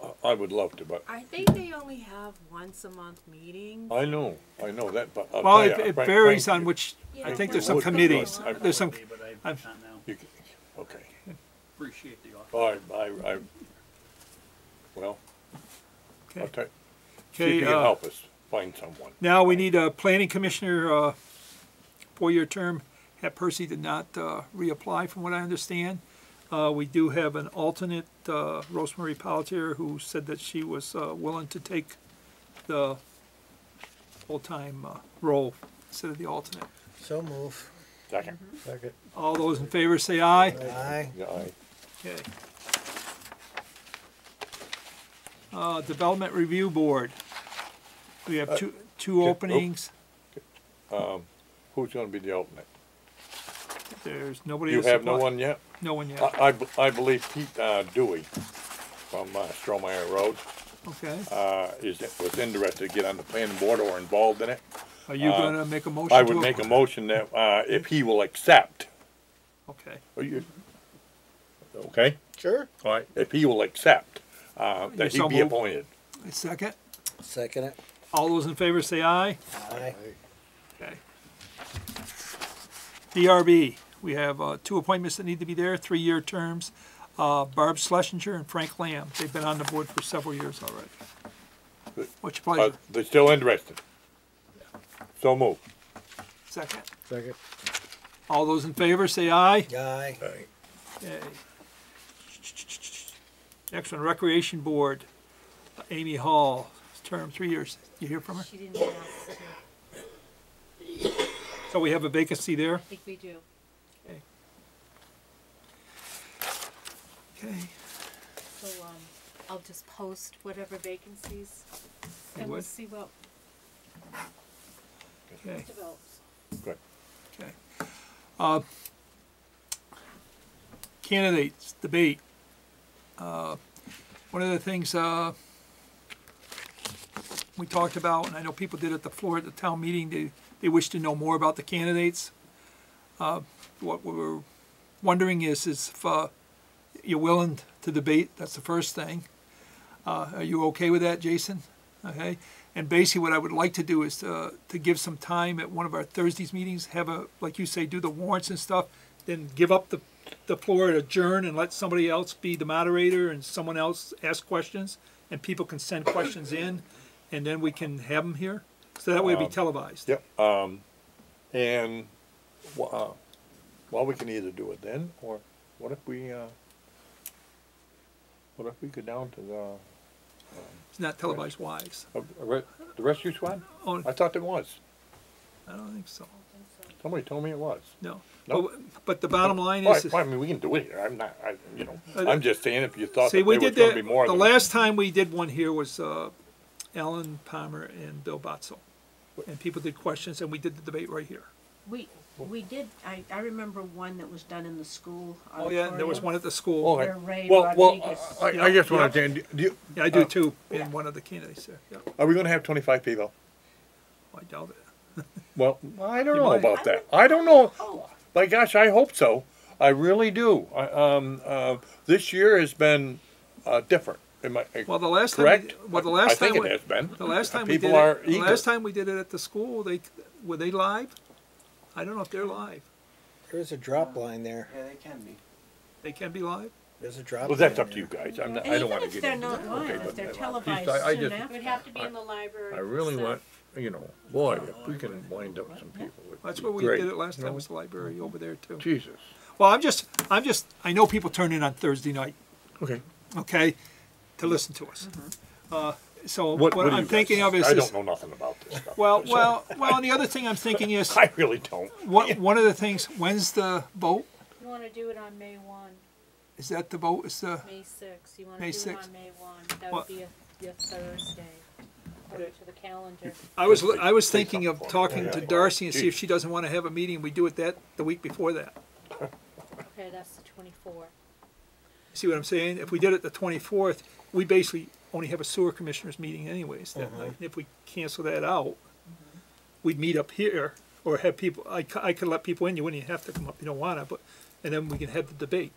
Well, I would love to, but I think they only have once a month meetings. I know that, but I'll Well, tell you, it Frank- varies Frank, on which, I think there's it some would be committees, good. there's some, But I've- not now. You can, okay. Appreciate the offer. I well, I'll okay. tell you. See if you Okay, can help us find someone. now we need a planning commissioner, 4-year term. Hat Percy did not, reapply from what I understand. We do have an alternate, Rosemary Pelletier, who said that she was, willing to take the full-time, role instead of the alternate. So move. Second. Second. All those in favor say aye. Aye. Yeah, Okay. Development Review Board. We have two okay. openings. Who's gonna be the alternate? There's nobody. You to have no supply- one yet? No one yet. I believe Pete Dewey from Stromeyer Road Okay. was interested to get on the planning board or involved in it. Are you gonna make a motion? I to would make a appoint- motion that if he will accept. Okay. Are you- Okay? Sure. All right, if he will accept, that he so be moved. appointed. A second. Second it. All those in favor say aye. Aye. Okay. DRB. We have 2 appointments that need to be there, 3-year terms. Barb Schlesinger and Frank Lamb. They've been on the board for several years already. Good. What's your pleasure? They're still interested. So move. Second. Second. All those in favor say aye. Aye. Okay. Next one, Recreation Board, Amy Hall, term 3 years. You hear from her? She didn't ask to. So we have a vacancy there. I think we do. Okay. So, I'll just post whatever vacancies You and we'll would? see what Okay. develops. Good. Okay. Candidates, debate. One of the things, we talked about, and I know people did at the floor at the town meeting, they wish to know more about the candidates. What we were wondering is if, you're willing to debate, that's the first thing. Are you okay with that, Jason? Okay, and basically what I would like to do is to give some time at one of our Thursdays meetings, have like you say, do the warrants and stuff, then give up the floor, adjourn, and let somebody else be the moderator and someone else ask questions, and people can send questions in, and then we can have them here. So that way it'll be televised. Yep. And well, we can either do it then, or what if we go down to the It's not televised wise. the rescue squad? Oh, I thought it was. I don't think so. Somebody told me it was. No. No? But the bottom line Well, is. I mean, we can do it here. I'm not. I'm just saying if you thought See, that we there was did going to that, be more the than last time we did one here was, Alan Palmer and Bill Botzel. And people did questions and we did the debate right here. We did, I remember one that was done in the school Oh, yeah, there was auditorium one at the school. Okay. where Ray Well, Rodriguez. I guess what Yeah. I'm saying. Do you, Yeah, I do too, in one of the candidates there, yeah. are we going to have 25 people? I doubt it. Well, I don't You know might. about that. I don't know. Oh, My gosh, I hope so. I really do. This year has been different. Am I Well, the last correct? time, the last I think time, it has been. the last time we People did are it, the eager. last time we did it at the school, were they live? I don't know if they're live. There's a drop line there. Yeah, they can be. They can be live? There's a drop. Well, that's line up to you there. guys. I'm not. and I don't even want to if get they're into not it. live, Okay, if but they're geez, televised I soon just. It after. would have to be in the library. I really so- want. Boy, if we can wind up some people. it'd That's be where we great, did it last you time, know? was the library over there too. Jesus. Well, I know people turn in on Thursday night, Okay. okay, to listen to us. So What what do I'm you thinking guys of is, think? I don't know nothing about this stuff. well, So, and the other thing I'm thinking is, I really don't. one of the things, when's the vote? You wanna do it on May 1, Is that the vote? Is the, May 6, you wanna May do it 6th. on May 1, that What? would be your Thursday, according to the calendar. I was Say thinking of something for me. talking Yeah, to yeah. Darcy and see if Gee. she doesn't wanna have a meeting, we do it the week before that. Okay, that's the 24th. See what I'm saying? If we did it the 24th, we basically only have a sewer commissioners meeting anyways that night. If we cancel that out, we'd meet up here or have people, I could let people in, you wouldn't even have to come up, you don't wanna, but, and then we can have the debate.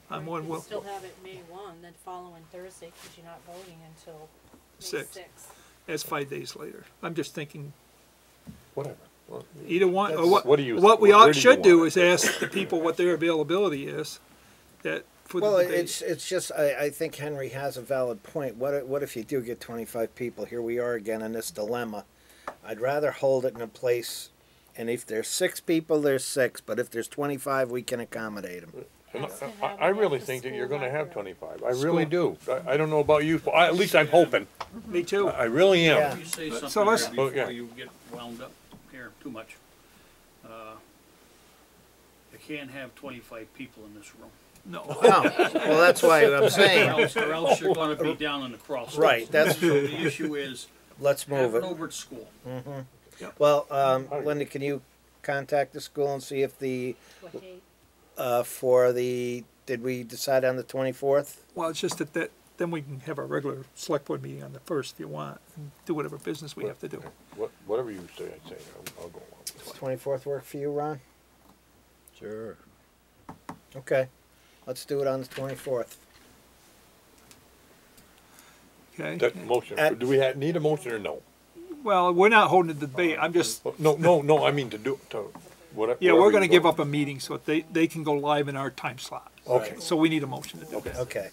I'm You one, can will, still have it May 1, then following Thursday, cause you're not voting until May Six. 6th. that's 5 days later. I'm just thinking, Whatever. Well, either one, or What do you what think? we Where ought, do you should do want is it? ask the people what their availability is, that, for the Well, debate. it's just, I think Henry has a valid point. What if you do get 25 people? Here we are again in this dilemma. I'd rather hold it in a place, and if there's 6 people, there's 6, but if there's 25, we can accommodate them. And Has to have I it really at the think that school you're gonna have library. 25. I really do. I don't know about you, but at least I'm hoping. Me too. I really am. Yeah. You say So something let's- here before Okay. you get wound up here too much. You can't have 25 people in this room. No. No, well, that's why I'm saying, Or else you're gonna be down in the crawl space. right, that's, So the issue is, let's have move it it. over at school. Well, Linda, can you contact the school and see if What date? for the, did we decide on the 24th? Well, it's just that, then we can have our regular select board meeting on the 1st if you want, and do whatever business we have to do. Whatever you say, I'd say. I'll go along. Does 24th work for you, Ron? Sure. Okay, let's do it on the 24th. Okay? That motion, At- do we need a motion or no? Well, we're not holding a debate, I'm just, No, I mean to whatever. yeah, we're whatever gonna you give go. up a meeting so they can go live in our time slot. Okay. So we need a motion to do that. Okay.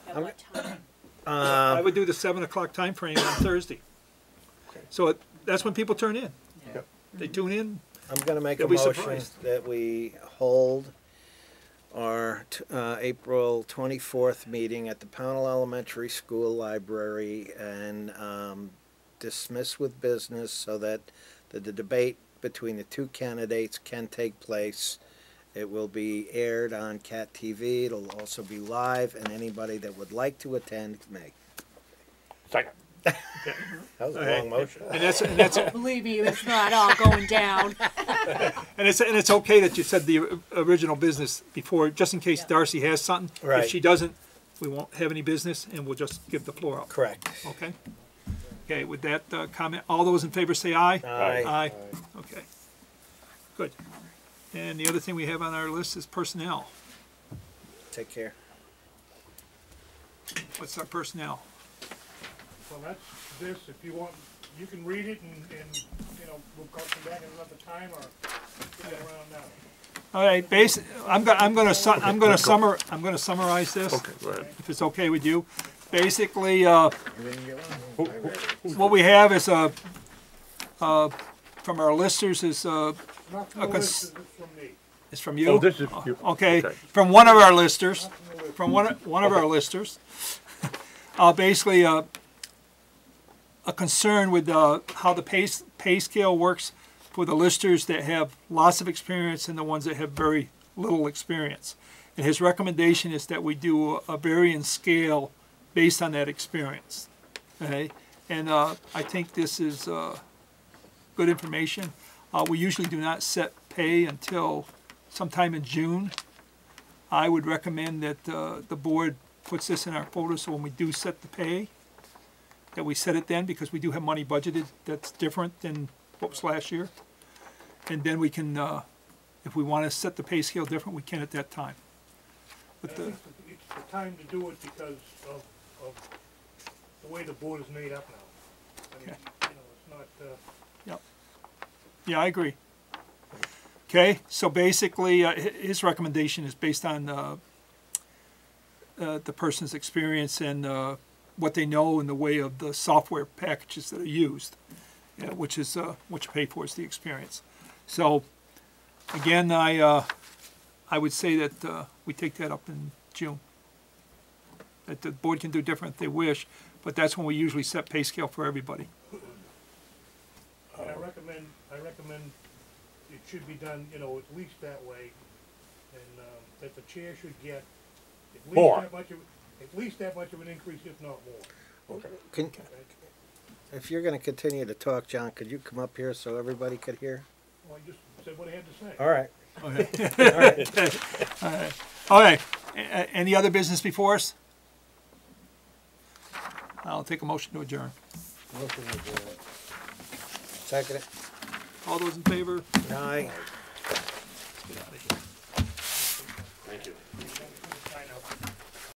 At what time? I would do the 7 o'clock time frame on Thursday. Okay. So that's when people turn in. Yep. They tune in, I'm gonna make a They'll be motion surprised. that we hold our April 24th meeting at the Pownal Elementary School Library and dismiss with business so that the debate between the 2 candidates can take place. It will be aired on CAT TV. It'll also be live, and anybody that would like to attend may. Second. That was a long motion. and that's, Believe me, it's not all going down. and it's okay that you said the original business before, just in case Darcy has something. Right. If she doesn't, we won't have any business, and we'll just give the floor out. Correct. Okay? Okay, with that comment, all those in favor say aye. Aye. Aye. Okay. Good. And the other thing we have on our list is personnel. Take care. What's our personnel? Well, that's this, if you want, you can read it and, you know, we'll come back at another time or get it around now. All right, I'm gonna summarize this, Okay, go ahead. if it's okay with you. Basically, what we have is, from our listers is, Not from the cons- list, it's from me. is from you. Oh, this is, you- Okay, okay. from one of our listers, from one of our listers. Basically, a concern with how the pay scale works for the listers that have lots of experience and the ones that have very little experience. And his recommendation is that we do a varying scale based on that experience. Okay, and I think this is good information. We usually do not set pay until sometime in June. I would recommend that the board puts this in our folder, so when we do set the pay, that we set it then, because we do have money budgeted that's different than what was last year. And then we can, if we want to set the pay scale different, we can at that time. But I the, think it's the time to do it because of the way the board is made up now. I mean, you know, it's not, yeah, I agree. Okay, so basically, his recommendation is based on the person's experience and what they know in the way of the software packages that are used, which what you pay for is the experience. So, again, I would say that we take that up in June. that the board can do different if they wish, but that's when we usually set pay scale for everybody. And I recommend it should be done, you know, at least that way, and, that the chair should get at least More. at least that much of an increase, if not more. Can, if you're gonna continue to talk, John, could you come up here so everybody could hear? Well, I just said what I had to say. All right. All right, any other business before us? I'll take a motion to adjourn. Motion adjourned. Second it. All those in favor? Aye. Let's get out of here. Thank you. I know.